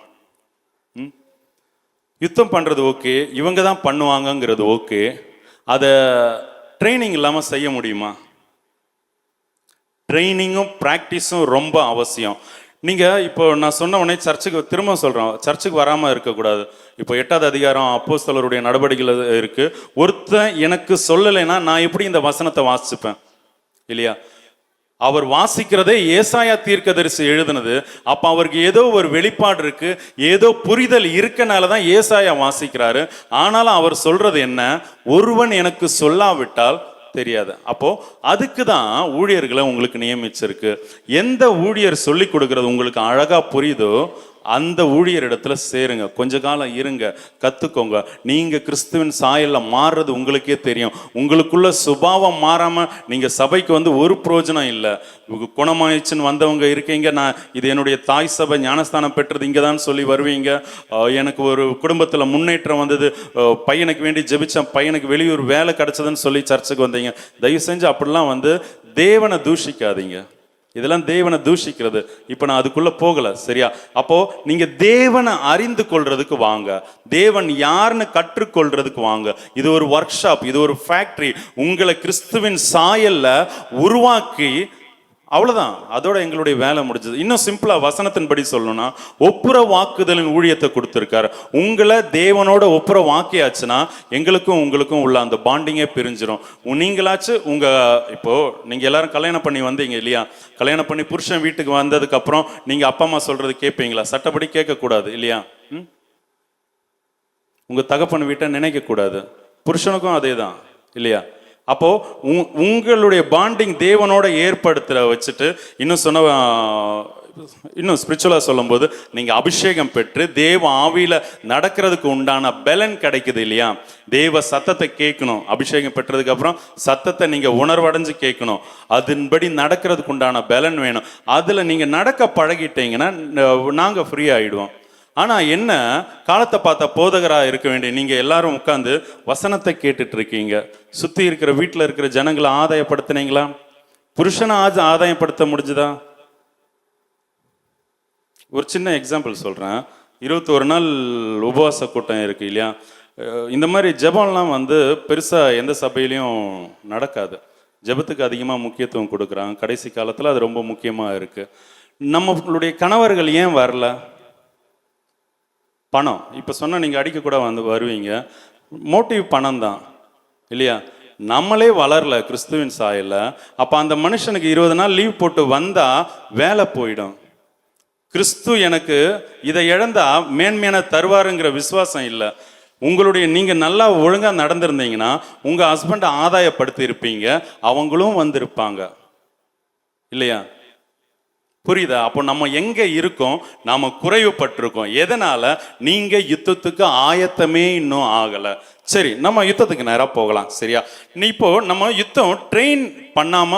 யுத்தம் பண்றது ஓகே, இவங்க தான் பண்ணுவாங்கங்கிறது ஓகே. அதை ட்ரைனிங் இல்லாமல் செய்ய முடியுமா? ட்ரைனிங்கும் ப்ராக்டிஸும் ரொம்ப அவசியம். நீங்கள் இப்போ நான் சொன்ன உடனே சர்ச்சுக்கு திரும்ப சொல்கிறேன், சர்ச்சுக்கு வராமல் இருக்கக்கூடாது. இப்போ 8வது அதிகாரம் அப்போஸ்தலருடைய நடவடிக்கைகள் இருக்குது. ஒருத்தன் எனக்கு சொல்லலைன்னா நான் எப்படி இந்த வசனத்தை வாசிப்பேன் இல்லையா? அவர் வாசிக்கிறதே ஏசாயா தீர்க்கதரிசி எழுதுனது. அப்போ அவருக்கு ஏதோ ஒரு வெளிப்பாடு இருக்கு, ஏதோ புரிதல் இருக்கனால தான் ஏசாயா வாசிக்கிறாரு. ஆனாலும் அவர் சொல்றது என்ன? ஒருவன் எனக்கு சொல்லாவிட்டால் தெரியாது. அப்போ அதுக்கு தான் ஊழியர்களை உங்களுக்கு நியமிச்சிருக்கு. எந்த ஊழியர் சொல்லி கொடுக்கறது உங்களுக்கு அழகா புரியுதோ அந்த ஊழியர் இடத்துல சேருங்க, கொஞ்ச காலம் இருங்க, கத்துக்கோங்க. நீங்க கிறிஸ்துவின் சாயல்ல மாறுறது உங்களுக்கே தெரியும். உங்களுக்குள்ள சுபாவம் மாறாம நீங்க சபைக்கு வந்து ஒரு பிரயோஜனம் இல்லை. குணமாயிடுச்சுன்னு வந்தவங்க இருக்கீங்க, நான் இது என்னுடைய தாய் சபை ஞானஸ்தானம் பெற்றது இங்கே தான் சொல்லி வருவீங்க. எனக்கு ஒரு குடும்பத்தில் முன்னேற்றம் வந்தது, பையனுக்கு வேண்டி ஜெபிச்சேன், பையனுக்கு வெளியூர் வேலை கிடைச்சதுன்னு சொல்லி சர்ச்சுக்கு வந்தீங்க. தயவு செஞ்சு அப்படிலாம் வந்து தேவனை தூஷிக்காதீங்க. இதெல்லாம் தேவனை தூஷிக்கிறது. இப்போ நான் அதுக்குள்ள போகல, சரியா? அப்போ நீங்க தேவனை அறிந்து கொள்றதுக்கு வாங்க, தேவன் யாருன்னு கற்றுக்கொள்றதுக்கு வாங்க. இது ஒரு ஒர்க் ஷாப், இது ஒரு ஃபேக்டரி. உங்களை கிறிஸ்துவின் சாயல்ல உருவாக்கி அவ்வளவுதான், அதோட எங்களுடைய வேலை முடிஞ்சது. இன்னும் சிம்பிளா வசனத்தின்படி சொல்லணும்னா ஒப்புர வாக்குதலின் ஊழியத்தை கொடுத்திருக்காரு. உங்களை தேவனோட ஒப்புர வாக்கியாச்சுன்னா எங்களுக்கும் உங்களுக்கும் உள்ள அந்த பாண்டிங்கே பிரிஞ்சிடும். நீங்களாச்சு இப்போ நீங்க எல்லாரும் கல்யாணம் பண்ணி வந்தீங்க இல்லையா? கல்யாணம் பண்ணி புருஷன் வீட்டுக்கு வந்ததுக்கு அப்புறம் நீங்க அப்பா அம்மா சொல்றது கேட்பீங்களா? சட்டப்படி கேட்க கூடாது இல்லையா? உங்க தகப்பன் வீட்டை நினைக்க கூடாது. புருஷனுக்கும் அதே தான் இல்லையா? அப்போ உங்களுடைய பாண்டிங் தேவனோட ஏற்படுத்த வச்சுட்டு, இன்னும் ஸ்பிரிச்சுவலா சொல்லும் போது நீங்க அபிஷேகம் பெற்று தேவ ஆவியில நடக்கிறதுக்கு உண்டான பலன் கிடைக்குது இல்லையா? தேவ சத்தத்தை கேட்கணும். அபிஷேகம் பெற்றதுக்கு அப்புறம் சத்தத்தை நீங்க உணர்வடைஞ்சு கேட்கணும். அதன்படி நடக்கிறதுக்கு உண்டான பலன் வேணும். அதுல நீங்க நடக்க பழகிட்டீங்கன்னா நாங்க ஃப்ரீ ஆயிடுவோம். ஆனா என்ன, காலத்தை பார்த்த போதகரா இருக்க வேண்டிய நீங்க எல்லாரும் உட்கார்ந்து வசனத்தை கேட்டுட்டு இருக்கீங்க. சுத்தி இருக்கிற வீட்டுல இருக்கிற ஜனங்களை ஆதாயப்படுத்தினீங்களா? புருஷனை ஆதாயப்படுத்த முடிஞ்சுதா? ஒரு சின்ன எக்ஸாம்பிள் சொல்றேன். 21 நாள் உபவாச கூட்டம் இருக்கு இல்லையா? இந்த மாதிரி ஜெபம்லாம் வந்து பெருசா எந்த சபையிலையும் நடக்காது. ஜெபத்துக்கு அதிகமாக முக்கியத்துவம் கொடுக்குறாங்க. கடைசி காலத்துல அது ரொம்ப முக்கியமா இருக்கு. நம்மளுடைய கணவர்கள் ஏன் வரல? பணம். இப்போ சொன்னால் நீங்கள் அடிக்க கூட வருவீங்க. மோட்டிவ் பணம் தான் இல்லையா? நம்மளே வளரல கிறிஸ்துவின் சாயல்ல. அப்போ அந்த மனுஷனுக்கு 20 நாள் லீவ் போட்டு வந்தா வேலை போயிடும். கிறிஸ்து எனக்கு இதை இழந்தா மேன்மையான தருவாருங்கிற விசுவாசம் இல்லை. நீங்க நல்லா ஒழுங்கா நடந்திருந்தீங்கன்னா உங்க ஹஸ்பண்டை ஆதாயப்படுத்தி இருப்பீங்க, அவங்களும் வந்திருப்பாங்க இல்லையா? புரியுதா? அப்போ நம்ம எங்க இருக்கோம்? நாம குறைவுபட்டிருக்கோம். எதனால? நீங்க யுத்தத்துக்கு ஆயத்தமே இன்னும் ஆகல. சரி, நம்ம யுத்தத்துக்கு நேரா போகலாம், சரியா? இப்போ நம்ம யுத்தம் ட்ரெயின் பண்ணாம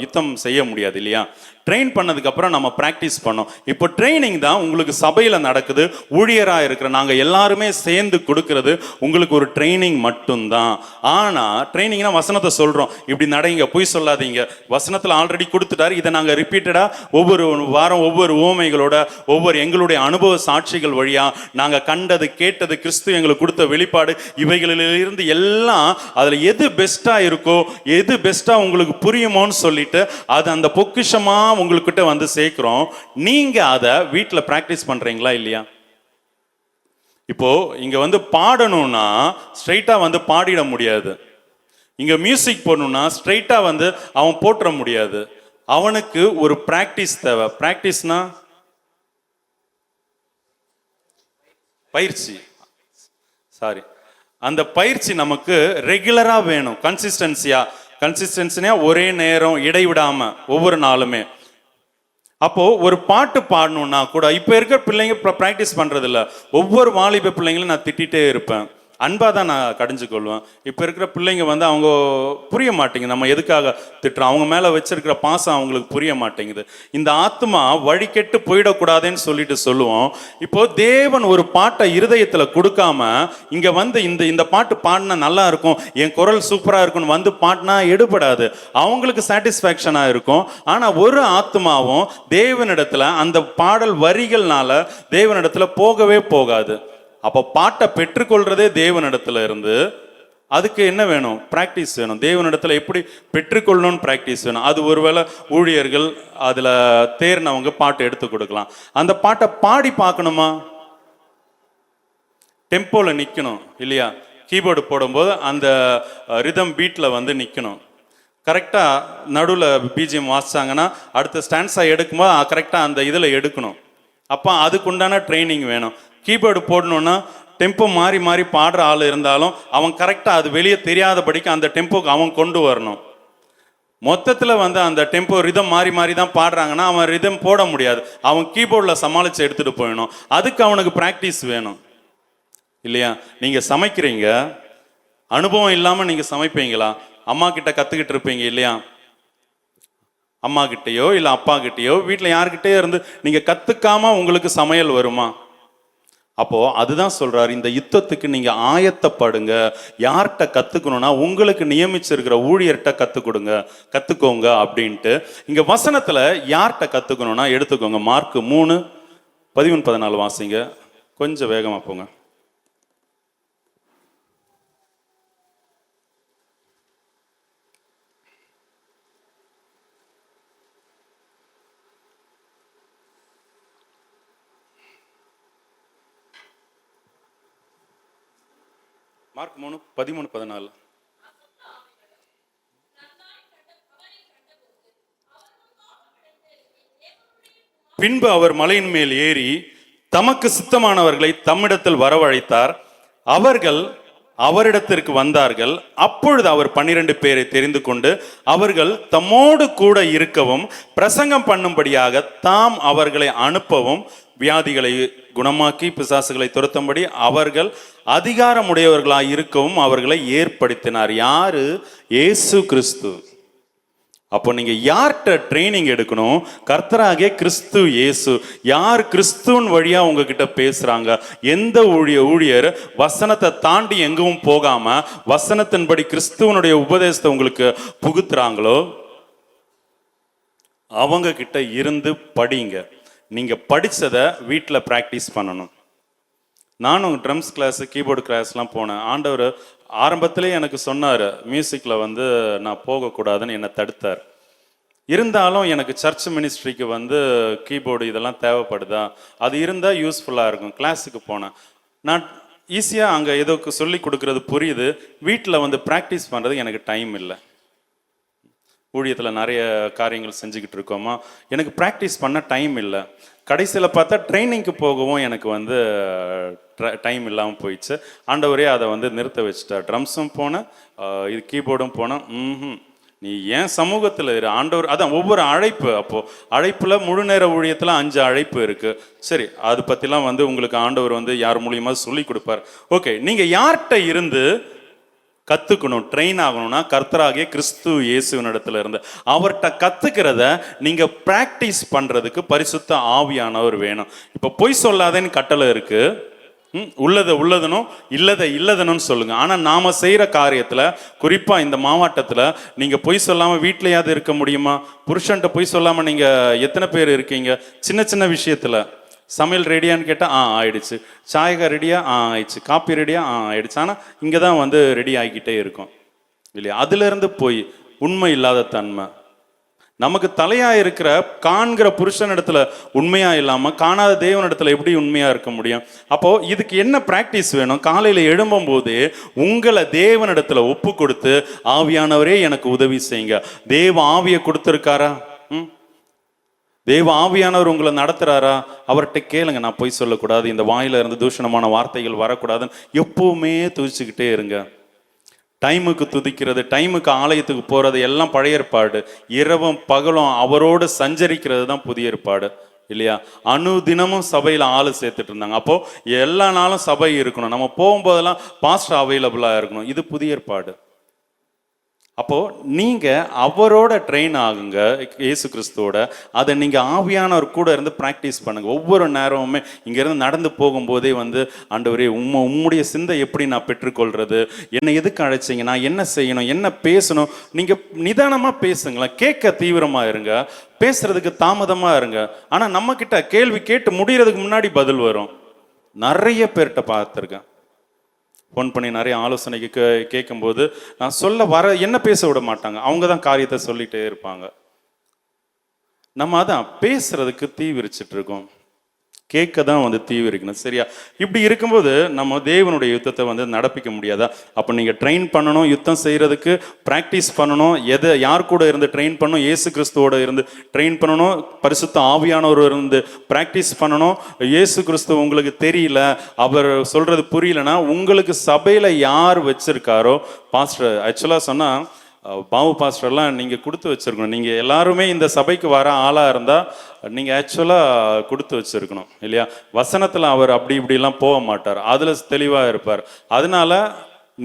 யுத்தம் செய்ய முடியாது இல்லையா? ட்ரெயின் பண்ணதுக்கு அப்புறம் நம்ம பிராக்டிஸ் பண்ணோம். இப்போ ட்ரைனிங் தான் உங்களுக்கு சபையில நடக்குது. ஊழியராக இருக்கிற நாங்க எல்லாருமே சேர்ந்து கொடுக்கிறது உங்களுக்கு ஒரு ட்ரைனிங் மட்டும்தான். ஆனா ட்ரைனிங்னா வசனத்தை சொல்றோம், இப்படி நடைங்க, பொய் சொல்லாதீங்க. வசனத்துல ஆல்ரெடி கொடுத்துட்டாரு. இதை நாங்க ரிப்பீட்டடா ஒவ்வொரு வாரம் ஒவ்வொரு உவமைகளோட ஒவ்வொரு எங்களுடைய அனுபவ சாட்சிகள் வழியா நாங்க கண்டது கேட்டது கிறிஸ்து எங்களுக்கு கொடுத்த வெளிப்பாடு இவைகளிலிருந்து எல்லாம் அதுல எது பெஸ்டா இருக்கோ, எது பெஸ்டா உங்களுக்கு புரியுமோன்னு சொல்லிட்டு அது அந்த பொக்கிஷமா உங்ககிட்ட வந்து சேர்க்கிறோம். நீங்க அதை வீட்டில் பிராக்டிஸ் பண்றீங்களா இல்லையா? இப்போ இங்க வந்து பாடணும்னா ஸ்ட்ரைட்டா வந்து பாடிட முடியாது. இங்க மியூசிக் போடணும்னா ஸ்ட்ரைட்டா வந்து அவன் போட்டுற முடியாது. அவனுக்கு ஒரு பிராக்டிஸ் தேவை. பிராக்டிஸ்னா பயிற்சி. சாரி, அந்த பயிற்சி நமக்கு ரெகுலரா வேணும். கன்சிஸ்டன்சியா ஒரே நேரம் இடைவிடாம ஒவ்வொரு நாளுமே. அப்போ ஒரு பாட்டு பாடணும்னா கூட இப்ப இருக்கிற பிள்ளைங்க பிராக்டிஸ் பண்றது இல்ல. ஒவ்வொரு வாலிப பிள்ளைங்களும் நான் திட்டிகிட்டே இருப்பேன், அன்பா தான் நான் கடிஞ்சு கொள்வேன். இப்ப இருக்கிற பிள்ளைங்க வந்து அவங்க புரிய மாட்டேங்குது நம்ம எதுக்காக திட்டுறோம், அவங்க மேல வச்சிருக்கிற பாசம் அவங்களுக்கு புரிய மாட்டேங்குது. இந்த ஆத்மா வழி கெட்டு போயிடக்கூடாதுன்னு சொல்லிட்டு சொல்லுவோம். இப்போ தேவன் ஒரு பாட்டை இருதயத்துல கொடுக்காம இங்க வந்து இந்த பாட்டு பாடினா நல்லா இருக்கும், என் குரல் சூப்பரா இருக்கும்னு வந்து பாடினா எடுபடாது. அவங்களுக்கு சாட்டிஸ்ஃபேக்ஷனா இருக்கும். ஆனா ஒரு ஆத்மாவும் தேவனிடத்துல அந்த பாடல் வரிகள்னால தேவனிடத்துல போகவே போகாது. அப்போ பாட்டை பெற்றுக்கொள்றதே தேவனிடத்துல இருந்து. அதுக்கு என்ன வேணும்? பிராக்டிஸ் வேணும். தேவனிடத்துல எப்படி பெற்றுக்கொள்ளணும்னு பிராக்டிஸ் வேணும். அது ஒருவேளை ஊழியர்கள் அதுல தேர்னவங்க பாட்டு எடுத்து கொடுக்கலாம். அந்த பாட்டை பாடி பார்க்கணுமா? டெம்போல நிக்கணும் இல்லையா? கீபோர்டு போடும்போது அந்த ரிதம் பீட்ல வந்து நிக்கணும். கரெக்டா நடுவில் பிஜிஎம் வாசிச்சாங்கன்னா அடுத்த ஸ்டாண்ட்ஸா எடுக்கும்போது கரெக்டா அந்த இதுல எடுக்கணும். அப்போ அதுக்குண்டான ட்ரைனிங் வேணும். கீபோர்டு போடணும்னா டெம்போ மாறி மாறி பாடுற ஆள் இருந்தாலும் அவன் கரெக்டாக அது வெளியே தெரியாதபடிக்கு அந்த டெம்போக்கு அவன் கொண்டு வரணும். மொத்தத்தில் வந்து அந்த டெம்போ ரிதம் மாறி மாறி தான் பாடுறாங்கன்னா அவன் ரிதம் போட முடியாது. அவன் கீபோர்டில் சமாளித்து எடுத்துகிட்டு போயிடணும். அதுக்கு அவனுக்கு ப்ராக்டிஸ் வேணும் இல்லையா? நீங்கள் சமைக்கிறீங்க, அனுபவம் இல்லாமல் நீங்கள் சமைப்பீங்களா? அம்மா கிட்ட கற்றுக்கிட்டு இருப்பீங்க இல்லையா? அம்மா கிட்டேயோ இல்லை அப்பா கிட்டேயோ வீட்டில் யாருக்கிட்டேயோ இருந்து நீங்கள் கற்றுக்காமல் உங்களுக்கு சமையல் வருமா? அப்போ அதுதான் சொல்றாரு, இந்த யுத்தத்துக்கு நீங்க ஆயத்தப்படுங்க. யார்கிட்ட கத்துக்கணும்னா உங்களுக்கு நியமிச்சிருக்கிற ஊழியர்கிட்ட கத்துக்கோங்க அப்படின்ட்டு. இங்க வசனத்துல யார்கிட்ட கத்துக்கணும்னா எடுத்துக்கோங்க. மார்க் 3:13-14 வாசிங்க, கொஞ்சம் வேகமா போங்க. மார்க் 3:13-14. பின்பு அவர் மலையின் மேல் ஏறி தமக்கு சித்தமானவர்களை தம்மிடத்தில் வரவழைத்தார். அவர்கள் அவரிடத்திற்கு வந்தார்கள். அப்பொழுது அவர் 12 பேரை தெரிந்து கொண்டு அவர்கள் தம்மோடு கூட இருக்கவும் பிரசங்கம் பண்ணும்படியாக தாம் அவர்களை அனுப்பவும் வியாதிகளை குணமாக்கி பிசாசுகளை துரத்தும்படி அவர்கள் அதிகாரமுடையவர்களாய் இருக்கவும் அவர்களை ஏற்படுத்தினார். யாரு? இயேசு கிறிஸ்து. அப்போ நீங்க யார்கிட்ட ட்ரைனிங் எடுக்கணும்? கர்த்தராகிய கிறிஸ்து இயேசு. யார் கிறிஸ்துவின் வழியா உங்ககிட்ட பேசுறாங்க? எந்த ஊழியர் வசனத்தை தாண்டி எங்கும் போகாம வசனத்தின்படி கிறிஸ்துவனுடைய உபதேசத்தை உங்களுக்கு புகுத்துறாங்களோ அவங்க கிட்ட இருந்து படிங்க. நீங்க படிச்சதை வீட்டில் ப்ராக்டிஸ் பண்ணணும். நானும் ட்ரம்ஸ் கிளாஸ், கீபோர்டு கிளாஸ்லாம் போனேன். ஆண்டவர் ஆரம்பத்திலே எனக்கு சொன்னார், மியூசிக்கில் வந்து நான் போகக்கூடாதுன்னு என்னை தடுத்தார். இருந்தாலும் எனக்கு சர்ச் மினிஸ்ட்ரிக்கு வந்து கீபோர்டு இதெல்லாம் தேவைப்படுதா, அது இருந்தால் யூஸ்ஃபுல்லாக இருக்கும். கிளாஸுக்கு போனேன். நான் ஈஸியாக அங்கே ஏதோ சொல்லி கொடுக்குறது புரியுது. வீட்டில் வந்து ப்ராக்டிஸ் பண்ணுறது எனக்கு டைம் இல்லை. ஊழியத்தில் நிறைய காரியங்கள் செஞ்சுக்கிட்டு இருக்கோமா, எனக்கு ப்ராக்டிஸ் பண்ண டைம் இல்லை. கடைசியில் பார்த்தா ட்ரைனிங்க்கு போகவும் எனக்கு வந்து டைம் இல்லாமல் போயிடுச்சு. ஆண்டவரே அதை வந்து நிறுத்த வச்சுட்டார். ட்ரம்ஸும் போனேன், இது கீபோர்டும் போனேன். நீ ஏன் சமூகத்தில் இரு. ஆண்டவர் அதான் ஒவ்வொரு அழைப்பு. அப்போது அழைப்பில் முழு நேர ஊழியத்தில் 5 அழைப்பு இருக்குது. சரி, அதை பற்றிலாம் வந்து உங்களுக்கு ஆண்டவர் வந்து யார் மூலியமாக சொல்லி கொடுப்பார். ஓகே, நீங்கள் யார்கிட்ட இருந்து கத்துக்கணும், ட்ரெயின் ஆகணும்னா கர்த்தராகிய கிறிஸ்து இயேசுவின் இடத்துல இருந்து அவர்கிட்ட கத்துக்கிறத நீங்க பிராக்டிஸ் பண்றதுக்கு பரிசுத்த ஆவியானவர் வேணும். இப்ப பொய் சொல்லாதேன்னு கட்டளை இருக்கு. உள்ளதை உள்ளதனும் இல்லதை இல்லதனும் சொல்லுங்க. ஆனா நாம செய்யற காரியத்துல, குறிப்பா இந்த மாவட்டத்துல, நீங்க பொய் சொல்லாம வீட்லயாவது இருக்க முடியுமா? புருஷன்ட்ட பொய் சொல்லாம நீங்க எத்தனை பேர் இருக்கீங்க? சின்ன சின்ன விஷயத்துல சமையல் ரெடியான்னு கேட்டால் ஆயிடுச்சு, சாயகா ரெடியா ஆயிடுச்சு, காப்பி ரெடியா ஆயிடுச்சு. ஆனால் இங்கே தான் வந்து ரெடி ஆகிக்கிட்டே இருக்கும் இல்லையா? அதுலேருந்து போய் உண்மை இல்லாத தன்மை. நமக்கு தலையாக இருக்கிற காண்கிற புருஷனிடத்துல உண்மையாக இல்லாமல் காணாத தேவனிடத்துல எப்படி உண்மையாக இருக்க முடியும்? அப்போது இதுக்கு என்ன ப்ராக்டிஸ் வேணும்? காலையில் எழும்பும் போதே உங்களை தேவனிடத்துல ஒப்பு கொடுத்து, ஆவியானவரே எனக்கு உதவி செய்யுங்க. தேவ ஆவியை கொடுத்துருக்காரா? தேவ ஆவியானவர் உங்களை நடத்துறாரா? அவர்கிட்ட கேளுங்க. நான் பொய் சொல்லக்கூடாது, இந்த வாயில இருந்து தூஷணமான வார்த்தைகள் வரக்கூடாதுன்னு எப்பவுமே துதிச்சுக்கிட்டே இருங்க. டைமுக்கு துதிக்கிறது, டைமுக்கு ஆலயத்துக்கு போறது எல்லாம் பழைய ஏற்பாடு. இரவும் பகலும் அவரோடு சஞ்சரிக்கிறது தான் புதிய ஏற்பாடு இல்லையா? அனுதினமும் சபையில ஆளு சேர்த்துட்டு இருந்தாங்க. அப்போ எல்லா நாளும் சபை இருக்கணும், நம்ம போகும்போதெல்லாம் பாஸ்டர் அவைலபிளா இருக்கணும். இது புதிய ஏற்பாடு. அப்போ நீங்க அவரோட ட்ரெயின் ஆகுங்க, இயேசு கிறிஸ்துவோட. அதை நீங்க ஆவியானவர் கூட இருந்து பிராக்டிஸ் பண்ணுங்க. ஒவ்வொரு நேரமுமே இங்க இருந்து நடந்து போகும்போதே ஆண்டவரே உம்முடைய சிந்தை எப்படி நான் பெற்றுக்கொள்றது, என்னை எதுக்கு அழைச்சிங்க, நான் என்ன செய்யணும், என்ன பேசணும். நீங்க நிதானமா பேசுங்களேன், கேட்க தீவிரமா இருங்க, பேசுறதுக்கு தாமதமா இருங்க. ஆனா நம்ம கிட்ட கேள்வி கேட்டு முடியறதுக்கு முன்னாடி பதில் வரும். நிறைய பேர்கிட்ட பார்த்துருக்கேன், ஃபோன் பண்ணி நிறைய ஆலோசனைக்கு கேட்கும்போது நான் சொல்ல என்ன பேச விட மாட்டாங்க, அவங்க தான் காரியத்தை சொல்லிட்டே இருப்பாங்க. நம்ம அதான் பேசுறதுக்கு தீ விரிச்சிட்டு இருக்கோம், கேட்க தான் தீ விரிக்கணும். சரியா? இப்படி இருக்கும்போது நம்ம தேவனுடைய யுத்தத்தை நடப்பிக்க முடியாதா? அப்போ நீங்கள் ட்ரெயின் பண்ணணும், யுத்தம் செய்கிறதுக்கு ப்ராக்டிஸ் பண்ணணும். யார் கூட இருந்து ட்ரெயின் பண்ணணும்? இயேசு கிறிஸ்துவோட இருந்து ட்ரெயின் பண்ணணும், பரிசுத்த ஆவியானவர் இருந்து ப்ராக்டிஸ் பண்ணணும். இயேசு கிறிஸ்து உங்களுக்கு தெரியல, அவர் சொல்கிறது புரியலன்னா உங்களுக்கு சபையில் யார் வச்சிருக்காரோ, பாஸ்டர் ஆக்சுவலாக சொன்னால் பாபு பாஸ்டர்லாம் நீங்கள் கொடுத்து வச்சுருக்கணும். நீங்கள் எல்லாருமே இந்த சபைக்கு வர ஆளாக இருந்தால் நீங்கள் ஆக்சுவலாக கொடுத்து வச்சுருக்கணும் இல்லையா? வசனத்தில் அவர் அப்படி இப்படிலாம் போக மாட்டார், அதில் தெளிவாக இருப்பார். அதனால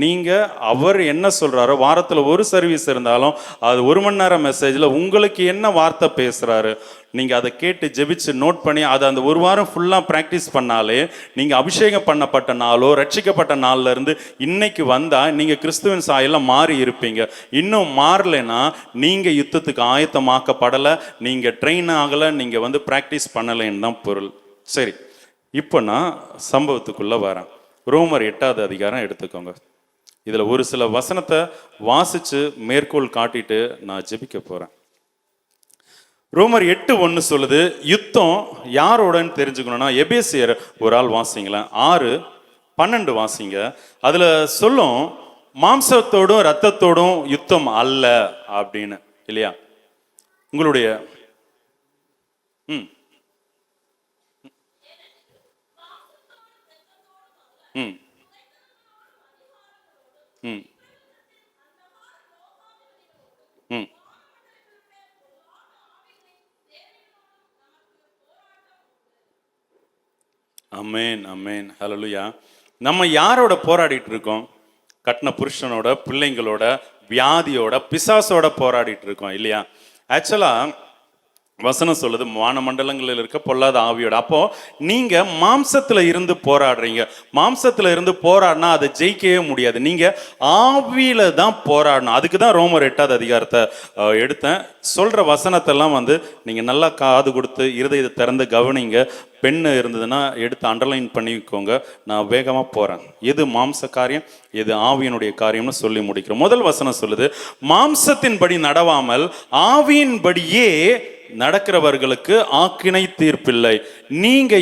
நீங்கள் அவர் என்ன சொல்கிறாரோ, வாரத்தில் ஒரு சர்வீஸ் இருந்தாலும் அது 1 மணி நேரம் மெசேஜில் உங்களுக்கு என்ன வார்த்தை பேசுகிறாரு நீங்கள் அதை கேட்டு ஜெபிச்சு நோட் பண்ணி அதை அந்த 1 வாரம் ஃபுல்லாக ப்ராக்டிஸ் பண்ணாலே நீங்கள் அபிஷேகம் பண்ணப்பட்ட நாளோ ரட்சிக்கப்பட்ட நாளில் இருந்து இன்னைக்கு வந்தால் நீங்கள் கிறிஸ்துவின் சாயெல்லாம் மாறி இருப்பீங்க. இன்னும் மாறலைன்னா நீங்கள் யுத்தத்துக்கு ஆயத்தமாக்கப்படலை, நீங்கள் ட்ரெயின் ஆகலை, நீங்கள் ப்ராக்டிஸ் பண்ணலைன்னு தான் பொருள். சரி, இப்போ நான் சம்பவத்துக்குள்ளே வரேன். ரோமர் 8வது அதிகாரம் எடுத்துக்கோங்க. இதில் ஒரு சில வசனத்தை வாசித்து மேற்கோள் காட்டிட்டு நான் ஜெபிக்க போகிறேன். ரோமர் 8:1 சொல்லுது, யுத்தம் யாரோடன்னு தெரிஞ்சுக்கணும்னா எபேசியர் ஒரு ஆள் வாசிங்களேன், 6:12 வாசிங்க. அதில் சொல்லும் மாம்சத்தோடும் இரத்தத்தோடும் யுத்தம் அல்ல அப்படின்னு இல்லையா? உங்களுடைய ம் ம் ம் ம் அமேன் அமேன் ஹல்லேலூயா. நம்ம யாரோட போராடிட்டு இருக்கோம்? கட்டின புருஷனோட, பிள்ளைங்களோட, வியாதியோட, பிசாசோட போராடிட்டு இருக்கோம் இல்லையா? ஆக்சுவலா வசனம் சொல்லுது வானமண்டலங்களில் இருக்க பொல்லாத ஆவியோட. அப்போ நீங்க மாம்சத்துல இருந்து போராடுறீங்க. மாம்சத்துல இருந்து போராடினா அதை ஜெயிக்கவே முடியாது. நீங்க ஆவியில தான் போராடணும். அதுக்கு தான் ரோமர் 8வது அதிகாரத்தை எடுத்தேன். சொல்ற வசனத்தெல்லாம் நீங்க நல்லா காது கொடுத்து இருதயத்தை திறந்து கவனிங்க. பெண்ணு இருந்ததுன்னா எடுத்து அண்டர்லைன் பண்ணிக்கோங்க. நான் வேகமாக போகிறேன். எது மாம்ச காரியம், எது ஆவியினுடைய காரியம்னு சொல்லி முடிக்கிறோம். முதல் வசனம் சொல்லுது, மாம்சத்தின்படி நடவாமல் ஆவியின்படியே நடக்கிறவர்களுக்கு ஆக்கினை தீர்ப்பில்லை. நீங்க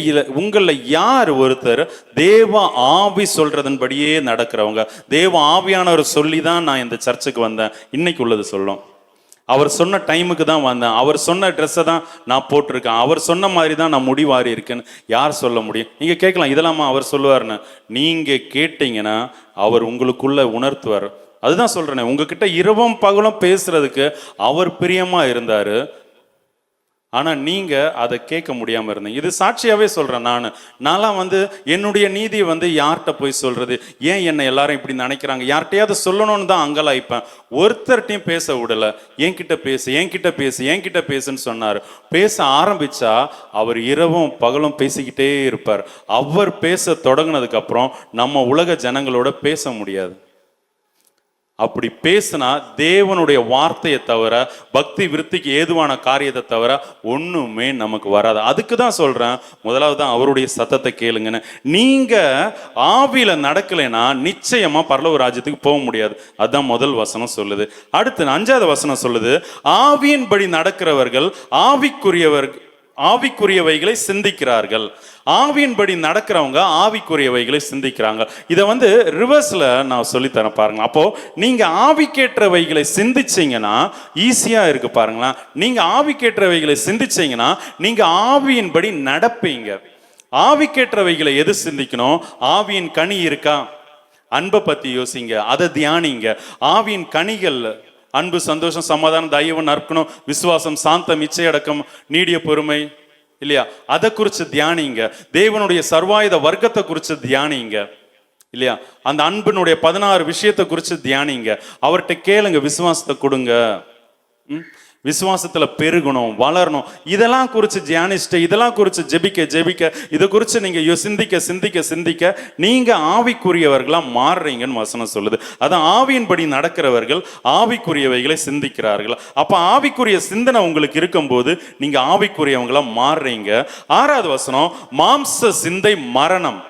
உங்களை யார் ஒருத்தர் தேவ ஆவி சொல்றதன்படியே நடக்கிறவங்க? தேவ ஆவியானவர் சொல்லி தான் நான் இந்த சர்ச்சுக்கு வந்தேன். இன்னைக்கு உள்ளது சொல்லும், அவர் சொன்ன டைமுக்கு தான் வந்தேன், அவர் சொன்ன ட்ரெஸ்ஸை தான் நான் போட்டிருக்கேன், அவர் சொன்ன மாதிரி தான் நான் முடிவாரி இருக்கேன்னு யார் சொல்ல முடியும்? நீங்கள் கேட்கலாம், இதெல்லாமா அவர் சொல்லுவார்னு. நீங்கள் கேட்டீங்கன்னா அவர் உங்களுக்குள்ள உணர்த்துவார். அதுதான் சொல்கிறேனே, உங்ககிட்ட இரவும் பகலும் பேசுறதுக்கு அவர் பிரியமாக இருந்தார். ஆனால் நீங்கள் அதை கேட்க முடியாமல் இருந்தீங்க. இது சாட்சியாகவே சொல்கிறேன். நான்லாம் என்னுடைய நீதியை யார்கிட்ட போய் சொல்கிறது? ஏன் என்னை எல்லாரும் இப்படி நினைக்கிறாங்க? யார்கிட்டையாவது சொல்லணும்னு தான் அங்கலாய்ப்பேன். ஒருத்தர்கிட்டையும் பேச விடலை. என்கிட்ட பேசுன்னு சொன்னார். பேச ஆரம்பித்தா அவர் இரவும் பகலும் பேசிக்கிட்டே இருப்பார். அவர் பேச தொடங்கினதுக்கப்புறம் நம்ம உலக ஜனங்களோட பேச முடியாது. அப்படி பேசினா தேவனுடைய வார்த்தையை தவிர, பக்தி விருத்திக்கு ஏதுவான காரியத்தை தவிர ஒண்ணுமே நமக்கு வராது. அதுக்கு தான் சொல்றேன், முதலாவது தான் அவருடைய சத்தத்தை கேளுங்கன்னு. நீங்க ஆவியில நடக்கலைன்னா நிச்சயமா பரலோக ராஜ்யத்துக்கு போக முடியாது. அதுதான் முதல் வசனம் சொல்லுது. அடுத்து 5வது வசனம் சொல்லுது, ஆவியின்படி நடக்கிறவர்கள் ஆவிக்குரியவைகளை சிந்திக்கிறார்கள். ஆவியின்படி நடக்கிறவங்க ஆவிக்குரியவைகளை சிந்திக்கிறாங்க. இதை ரிவர்ஸ்ல நான் சொல்லித்தரேன் பாருங்க. அப்போ நீங்க ஆவிக்கேற்றவைகளை சிந்திச்சீங்கன்னா ஈஸியா இருக்கு பாருங்களா. நீங்க ஆவிக்கேற்றவைகளை சிந்திச்சீங்கன்னா நீங்க ஆவியின்படி நடப்பீங்க. ஆவிக்கேற்றவைகளை எது சிந்திக்கணும்? ஆவியின் கனி இருக்கா? அன்பை பத்தி யோசிங்க, அதை தியானிங்க. ஆவியின் கனிகள் அன்பு, சந்தோஷம், சமாதானம், தயவு, நற்குணம், விசுவாசம், சாந்தம், இச்சையடக்கம், நீடிய பொறுமை, இல்லையா? அதை குறித்து தியானிங்க. தேவனுடைய சர்வாயுத வர்க்கத்தை குறித்து தியானிங்க, இல்லையா? அந்த அன்பினுடைய 16 விஷயத்தை குறித்து தியானிங்க. அவர்கிட்ட கேளுங்க, விசுவாசத்தை கொடுங்க. விசுவாசத்துல பெருகணும், வளரணும். இதெல்லாம் குறித்து தியானிச்சுட்டு, இதெல்லாம் குறித்து ஜெபிக்க இதை குறித்து நீங்க சிந்திக்க நீங்க ஆவிக்குரியவர்களா மாறுறீங்கன்னு வசனம் சொல்லுது. அதான் ஆவியின்படி நடக்கிறவர்கள் ஆவிக்குரியவைகளை சிந்திக்கிறார்கள். அப்ப ஆவிக்குரிய சிந்தனை உங்களுக்கு இருக்கும்போது நீங்க ஆவிக்குரியவங்களா மாறுறீங்க. 6வது வசனம், மாம்ச சிந்தை மரணம்.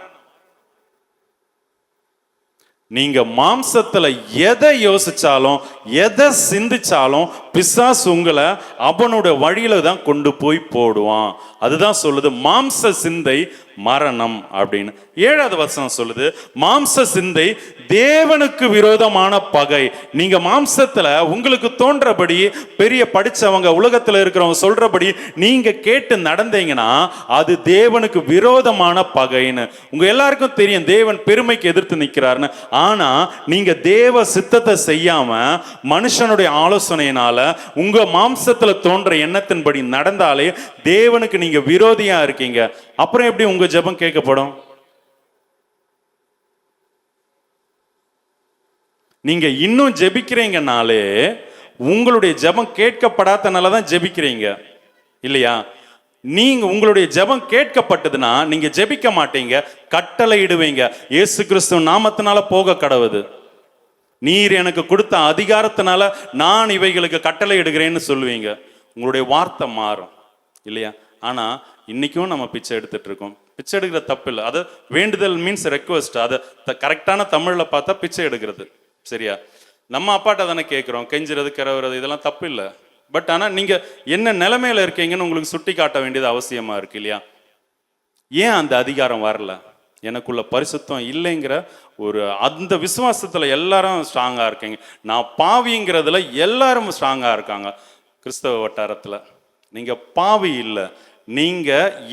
நீங்க மாம்சத்துல எதை யோசிச்சாலும் எதை சிந்திச்சாலும் பிசாசு உங்களை அவனோட வழியில தான் கொண்டு போய் போடுவான். அதுதான் சொல்லுது மாம்ச சிந்தை மரணம் அப்படின்னு. 7வது வசனம் சொல்லுது மாம்ச சிந்தை தேவனுக்கு விரோதமான பகை. நீங்க மாம்சத்துல உங்களுக்கு தோன்றபடி, பெரிய படிச்சவங்க உலகத்துல இருக்கிறவங்க சொல்றபடி நீங்க கேட்டு நடந்தீங்கன்னா அது தேவனுக்கு விரோதமான பகைன்னு. உங்க எல்லாருக்கும் தெரியும் தேவன் பெருமைக்கு எதிர்த்து நிற்கிறாருன்னு. ஆனா நீங்க தேவ சித்தத்தை செய்யாம மனுஷனுடைய ஆலோசனையினால உங்க மாம்சத்துல தோன்ற எண்ணத்தின்படி நடந்தாலே தேவனுக்கு நீங்க விரோதியா இருக்கீங்க. அப்புறம் எப்படி உங்க ஜெபம் கேட்கப்படும்? நீங்க இன்னும் ஜெபிக்கிறீங்கனாலே உங்களுடைய ஜெபம் கேட்கப்படாதனால தான் ஜெபிக்கிறீங்க, இல்லையா? நீங்க உங்களுடைய ஜெபம் கேட்கப்பட்டதுன்னா நீங்க ஜெபிக்க மாட்டீங்க, கட்டளை இடுவீங்க. இயேசு கிறிஸ்து நாமத்தினால போக கடவுது, நீர் எனக்கு கொடுத்த அதிகாரத்தினால நான் இவைகளுக்கு கட்டளை இடுகிறேன்னு சொல்லுவீங்க. உங்களுடைய வார்த்தை மாறும், இல்லையா? ஆனா இன்னைக்கும் நம்ம பிச்சை எடுத்துட்டு இருக்கோம். பிச்சை எடுக்கிற தப்பு இல்லை, அது வேண்டுதல் மீன்ஸ் ரெக்வஸ்ட். அதை கரெக்டான தமிழ்ல பார்த்தா பிச்சை எடுக்கிறது, சரியா? நம்ம அப்பாட்ட தானே கேட்குறோம், கெஞ்சுறது, கிரவுறது, இதெல்லாம் தப்பு இல்லை. பட் ஆனால் நீங்க என்ன நிலைமையில இருக்கீங்கன்னு உங்களுக்கு சுட்டி காட்ட வேண்டியது அவசியமா இருக்கு, இல்லையா? ஏன் அந்த அதிகாரம் வரல? எனக்குள்ள பரிசுத்தம் இல்லைங்கிற ஒரு அந்த விசுவாசத்துல எல்லாரும் ஸ்ட்ராங்கா இருக்கீங்க. நான் பாவிங்கிறதுல எல்லாரும் ஸ்ட்ராங்கா இருக்காங்க. கிறிஸ்தவ வட்டாரத்துல நீங்க பாவி இல்லை. நீங்க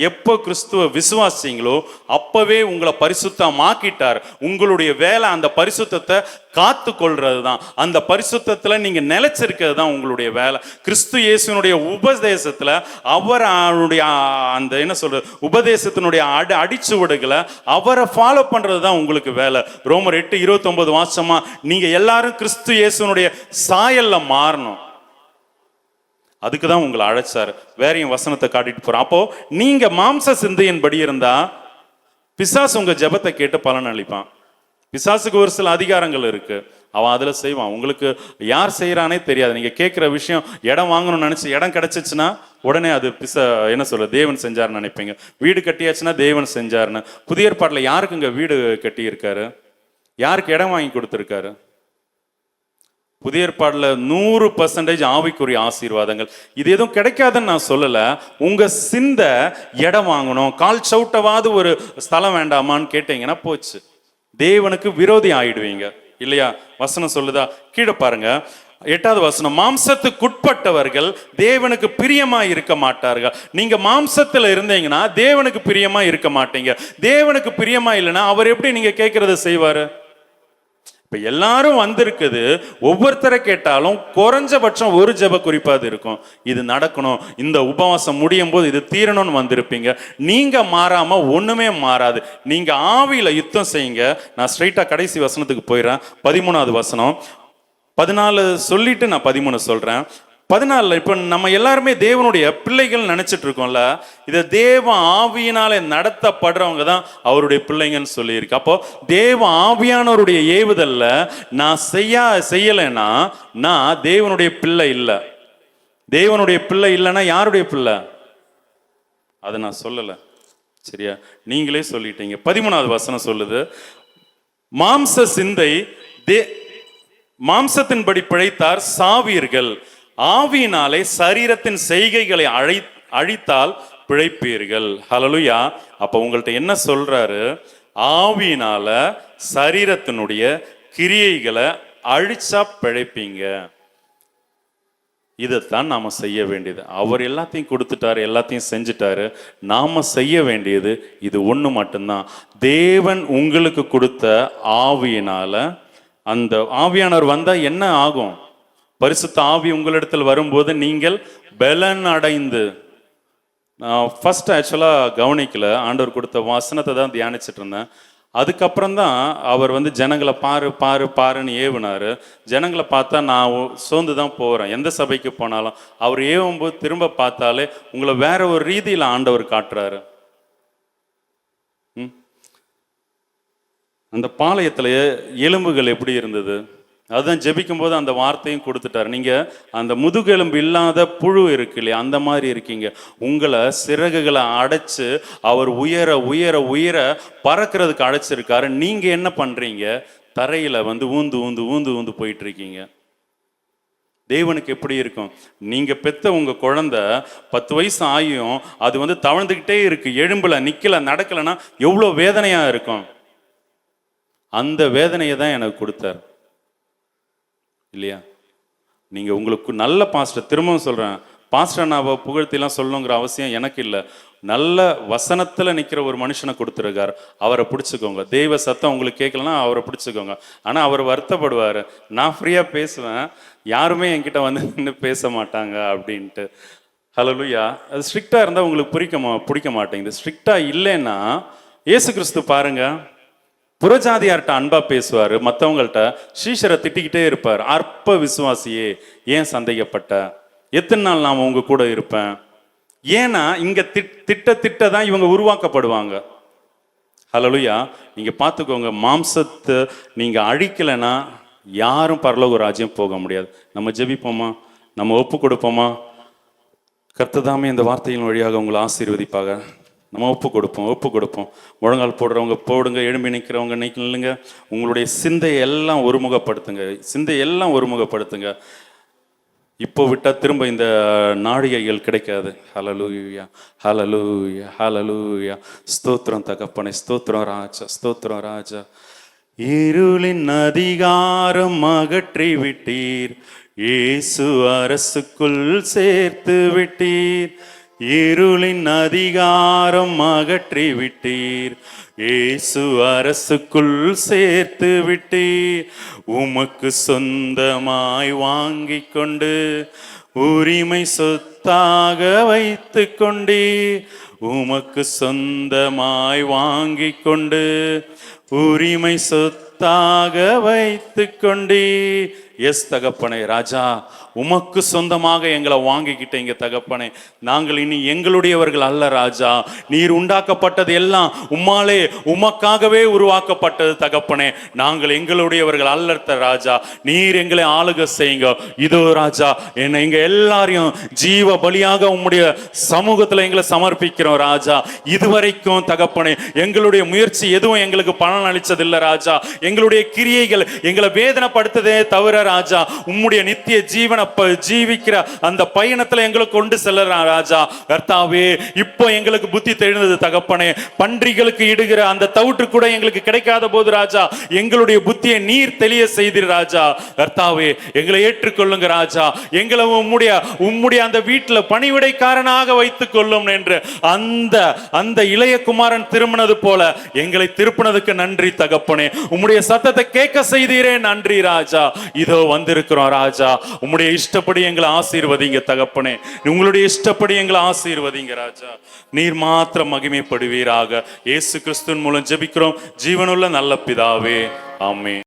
எப்போ கிறிஸ்துவ விசுவாசிங்களோ அப்பவே உங்களை பரிசுத்தமாக்கிட்டார். உங்களுடைய வேலை அந்த பரிசுத்தத்தை காத்து கொள்றது தான். அந்த பரிசுத்தத்துல நீங்க நிலைச்சிருக்கிறது தான் உங்களுடைய வேலை. கிறிஸ்து இயேசுனுடைய உபதேசத்துல அவருடைய அந்த என்ன சொல்றது உபதேசத்தினுடைய அடிச்சுவடுகளை அவரை ஃபாலோ பண்றது தான் உங்களுக்கு வேலை. ரோமர் 8:29 வாசமா நீங்க எல்லாரும் கிறிஸ்து இயேசுனுடைய சாயல்ல மாறணும். அதுக்கு தான் உங்களை அழைச்சாரு. வேறையும் வசனத்தை காட்டிட்டு போறோம். அப்போ நீங்க மாம்ச சிந்தையின்படி இருந்தா பிசாசு உங்க ஜெபத்தை கேட்டு பலன் அளிப்பான். பிசாசுக்கு ஒரு சில அதிகாரங்கள் இருக்கு, அவன் அதுல செய்வான். உங்களுக்கு யார் செய்யறானே தெரியாது. நீங்க கேட்கிற விஷயம் இடம் வாங்கணும்னு நினைச்சு இடம் கிடைச்சிச்சுன்னா உடனே அது என்ன சொல்ல தேவன் செஞ்சாருன்னு நினைப்பீங்க. வீடு கட்டியாச்சுன்னா தேவன் செஞ்சாருன்னு. புதிய ஏற்பாட்டுல யாருக்குங்க வீடு கட்டி இருக்காரு? யாருக்கு இடம் வாங்கி கொடுத்துருக்காரு? புதிய ஏற்பாடுல 100% ஆவிக்குரிய ஆசீர்வாதங்கள். இது எதுவும் கிடைக்காதுன்னு நான் சொல்லல. உங்க சிந்தை இடம் வாங்கணும், கால் சவுட்டவாது ஒரு ஸ்தலம் வேண்டாமான்னு கேட்டீங்கன்னா போச்சு, தேவனுக்கு விரோதி ஆயிடுவீங்க, இல்லையா? வசனம் சொல்லுதா? கீழே பாருங்க 8வது வசனம், மாம்சத்துக்குட்பட்டவர்கள் தேவனுக்கு பிரியமா இருக்க மாட்டார்கள். நீங்க மாம்சத்துல இருந்தீங்கன்னா தேவனுக்கு பிரியமா இருக்க மாட்டீங்க. தேவனுக்கு பிரியமா இல்லைன்னா அவர் எப்படி நீங்க கேட்கறத செய்வாரு? இப்ப எல்லாரும் வந்திருக்குது, ஒவ்வொருத்தரை கேட்டாலும் குறைஞ்சபட்சம் ஒரு ஜெப குறிப்பாது இருக்கும். இது நடக்கணும், இந்த உபவாசம் முடியும் போது இது தீரணும்னு வந்திருப்பீங்க. நீங்க மாறாம ஒண்ணுமே மாறாது. நீங்க ஆவியில யுத்தம் செய்யுங்க. நான் ஸ்ட்ரைட்டா கடைசி வசனத்துக்கு போயிடுறேன். 13வது வசனம். 14 சொல்லிட்டு நான் 13 சொல்றேன். 14 இப்ப நம்ம எல்லாருமே தேவனுடைய பிள்ளைகள் நினைச்சிட்டு இருக்கோம்ல, இதை தேவ ஆவியினாலே நடத்தப்படுறவங்க தான் அவருடைய பிள்ளைங்கன்னு சொல்லியிருக்கு. அப்போ தேவ ஆவியானவருடைய ஏவுதல்ல நான் செய்யலைன்னா நான் தேவனுடைய பிள்ளை இல்லை. தேவனுடைய பிள்ளை இல்லைன்னா யாருடைய பிள்ளை? அதை நான் சொல்லலை, சரியா? நீங்களே சொல்லிட்டீங்க. 13வது வசனம் சொல்லுது, மாம்ச சிந்தை மாம்சத்தின்படி பிழைத்தார் சாவீர்கள், ஆவியினாலே சரீரத்தின் செய்கைகளை அழித்தால் பிழைப்பீர்கள். ஹல்லேலூயா. அப்ப உங்கள்ட்ட என்ன சொல்றாரு? ஆவியினால சரீரத்தினுடைய கிரியைகளை அழிச்சா பிழைப்பீங்க. இதைத்தான் நாம செய்ய வேண்டியது. அவர் எல்லாத்தையும் கொடுத்துட்டாரு, எல்லாத்தையும் செஞ்சுட்டாரு. நாம செய்ய வேண்டியது இது ஒண்ணு மட்டும்தான். தேவன் உங்களுக்கு கொடுத்த ஆவியினால, அந்த ஆவியானவர் வந்தா என்ன ஆகும்? பரிசுத்த ஆவி உங்களிடத்தில் வரும்போது நீங்கள் பலன் அடைந்து, ஃபர்ஸ்ட் ஆக்சுவலாக கவனிக்கல, ஆண்டவர் கொடுத்த வசனத்தை தான் தியானிச்சுட்டு இருந்தேன். அதுக்கப்புறம் தான் அவர் ஜனங்களை பாரு பாரு பாருன்னு ஏவுனாரு. ஜனங்களை பார்த்தா நான் சோர்ந்து தான் போகிறேன். எந்த சபைக்கு போனாலும் அவர் ஏவும்போது திரும்ப பார்த்தாலே உங்களை வேற ஒரு ரீதியில் ஆண்டவர் காட்டுறாரு. அந்த பாளையத்தில் எலும்புகள் எப்படி இருந்தது? அதுதான் ஜெபிக்கும் போது அந்த வார்த்தையும் கொடுத்துட்டாரு. நீங்க அந்த முதுகெலும்பு இல்லாத புழு இருக்கு இல்லையா, அந்த மாதிரி இருக்கீங்க. உங்களை சிறகுகளை அடைச்சு அவர் உயர உயர உயர பறக்கிறதுக்கு அடைச்சிருக்காரு. நீங்க என்ன பண்றீங்க? தரையில ஊந்து ஊந்து ஊந்து ஊந்து போயிட்டு இருக்கீங்க. தேவனுக்கு எப்படி இருக்கும்? நீங்க பெத்த உங்க குழந்தை 10 வயசு ஆகியும் அது தவழ்ந்துக்கிட்டே இருக்கு, எலும்புல நிக்கல, நடக்கலைன்னா எவ்வளோ வேதனையா இருக்கும். அந்த வேதனையை தான் எனக்கு கொடுத்தார் இல்லையா? நீங்கள் உங்களுக்கு நல்ல பாஸ்டர், திரும்பவும் சொல்கிறேன், பாஸ்டர் நான் புகழ்த்திலாம் சொல்லணுங்கிற அவசியம் எனக்கு இல்லை. நல்ல வசனத்தில் நிற்கிற ஒரு மனுஷனை கொடுத்துருக்கார், அவரை பிடிச்சிக்கோங்க. தெய்வ சத்தம் உங்களுக்கு கேட்கலன்னா அவரை பிடிச்சிக்கோங்க. ஆனால் அவர் வருத்தப்படுவார், நான் ஃப்ரீயாக பேசுவேன், யாருமே என்கிட்ட நின்று பேச மாட்டாங்க அப்படின்ட்டு. ஹல்லேலூயா. அது ஸ்ட்ரிக்டாக இருந்தால் உங்களுக்கு பிடிக்க மாட்டேங்குது. ஸ்ட்ரிக்டாக இல்லைன்னா இயேசு கிறிஸ்து பாருங்க, புறஜாதியார்கிட்ட அன்பா பேசுவார், மற்றவங்கள்ட்ட சீஷரை திட்டிக்கிட்டே இருப்பார். அற்ப விசுவாசியே, ஏன் சந்தேகப்பட்ட? எத்தனை நாள் நான் உங்க கூட இருப்பேன்? ஏன்னா இங்க திட்ட தான் இவங்க உருவாக்கப்படுவாங்க. ஹல்லேலூயா. நீங்க பார்த்துக்கோங்க, மாம்சத்தை நீங்க அழிக்கலைன்னா யாரும் பரலோக ராஜ்யம் போக முடியாது. நம்ம ஜெபிப்போமா? நம்ம ஒப்பு கொடுப்போமா? கர்த்ததாமே இந்த வார்த்தையின் வழியாக உங்களை ஆசீர்வதிப்பாக. நம்ம ஒப்பு கொடுப்போம். முழங்கால் போடுறவங்க போடுங்க, எழும்பி நிற்கிறவங்க நில்லுங்க. உங்களுடைய சிந்தையை எல்லாம் ஒருமுகப்படுத்துங்க. இப்போ விட்டால் திரும்ப இந்த நாழிகைகள் கிடைக்காது. ஹல்லேலூயா, ஹல்லேலூயா, ஹல்லேலூயா. ஸ்தோத்திரம் தகப்பனே, ஸ்தோத்திரம் ராஜா, ஸ்தோத்திரம் ராஜா. இருளின் அதிகாரம் அகற்றி விட்டீர், இயேசு அரசுக்குள் சேர்த்து விட்டீர். இருளின் அதிகாரம் அகற்றி விட்டீர், இயேசு அரசுக்குள் சேர்த்து விட்டீர். உமக்கு சொந்தமாய் வாங்கிக் கொண்டு உரிமை சொத்தாக வைத்து கொண்டீர். உமக்கு சொந்தமாய் வாங்கிக் கொண்டு உரிமை சொத்தாக வைத்து கொண்டீர். எஸ் தகப்பனே ராஜா, உமக்கு சொந்தமாக எங்களை வாங்கிக்கிட்டீங்க தகப்பனே. நாங்கள் இனி எங்களுடையவர்கள் அல்ல ராஜா. நீர் உண்டாக்கப்பட்டது எல்லாம் உம்மாலே, உமக்காகவே உருவாக்கப்பட்டது தகப்பனே. நாங்கள் எங்களுடையவர்கள் அல்ல ராஜா. நீர் எங்களை ஆளுக செய்யுங்க. இதோ ராஜா, எங்க எல்லாரையும் ஜீவ பலியாக உம்முடைய சமூகத்துல எங்களை சமர்ப்பிக்கிறோம் ராஜா. இதுவரைக்கும் தகப்பனே எங்களுடைய முயற்சி எதுவும் எங்களுக்கு பலன் அளிச்சதில்லை ராஜா. எங்களுடைய கிரியைகள் எங்களை வேதனைப்படுத்ததே தவிர ராஜா, உம்முடைய நித்திய ஜீவனை ஜீவிக்கிற அந்த பயணத்துல எங்களுக்கு கொண்டு செல்லுறான் ராஜா. கர்த்தாவே, இப்போ எங்களுக்கு புத்தி தெரிந்தது தகப்பனே. பன்றிகளுக்கு இடுகிற அந்த தவிட்டு கூட எங்களுக்கு கிடைக்காத போது ராஜா, எங்களுடைய புத்தியை நீர் தெளிய செய்தீர் ராஜா. கர்த்தாவே, எங்களை ஏற்றுக்கொள்ளுங்க ராஜா. எங்களை உம்முடைய அந்த வீட்டுல பணிவிடைக்காரனாக வைத்துக் கொள்ளும் என்று அந்த இளைய குமாரன் திரும்பினது போல எங்களை திருப்பினதுக்கு நன்றி தகப்பனே. உம்முடைய சத்தத்தை கேட்க செய்தீரே, நன்றி ராஜா. இதோ வந்திருக்கிறோம் ராஜா. உம்முடைய இஷ்டப்படி எங்களை ஆசீர்வதிங்க தகப்பனே. உங்களுடைய இஷ்டப்படி எங்களை ஆசீர்வதிங்க ராஜா. நீர் மாத்திரம் மகிமைப்படுவீராக. இயேசு கிறிஸ்துவின் மூலம் ஜெபிக்கிறோம் ஜீவனுள்ள நல்ல பிதாவே, ஆமென்.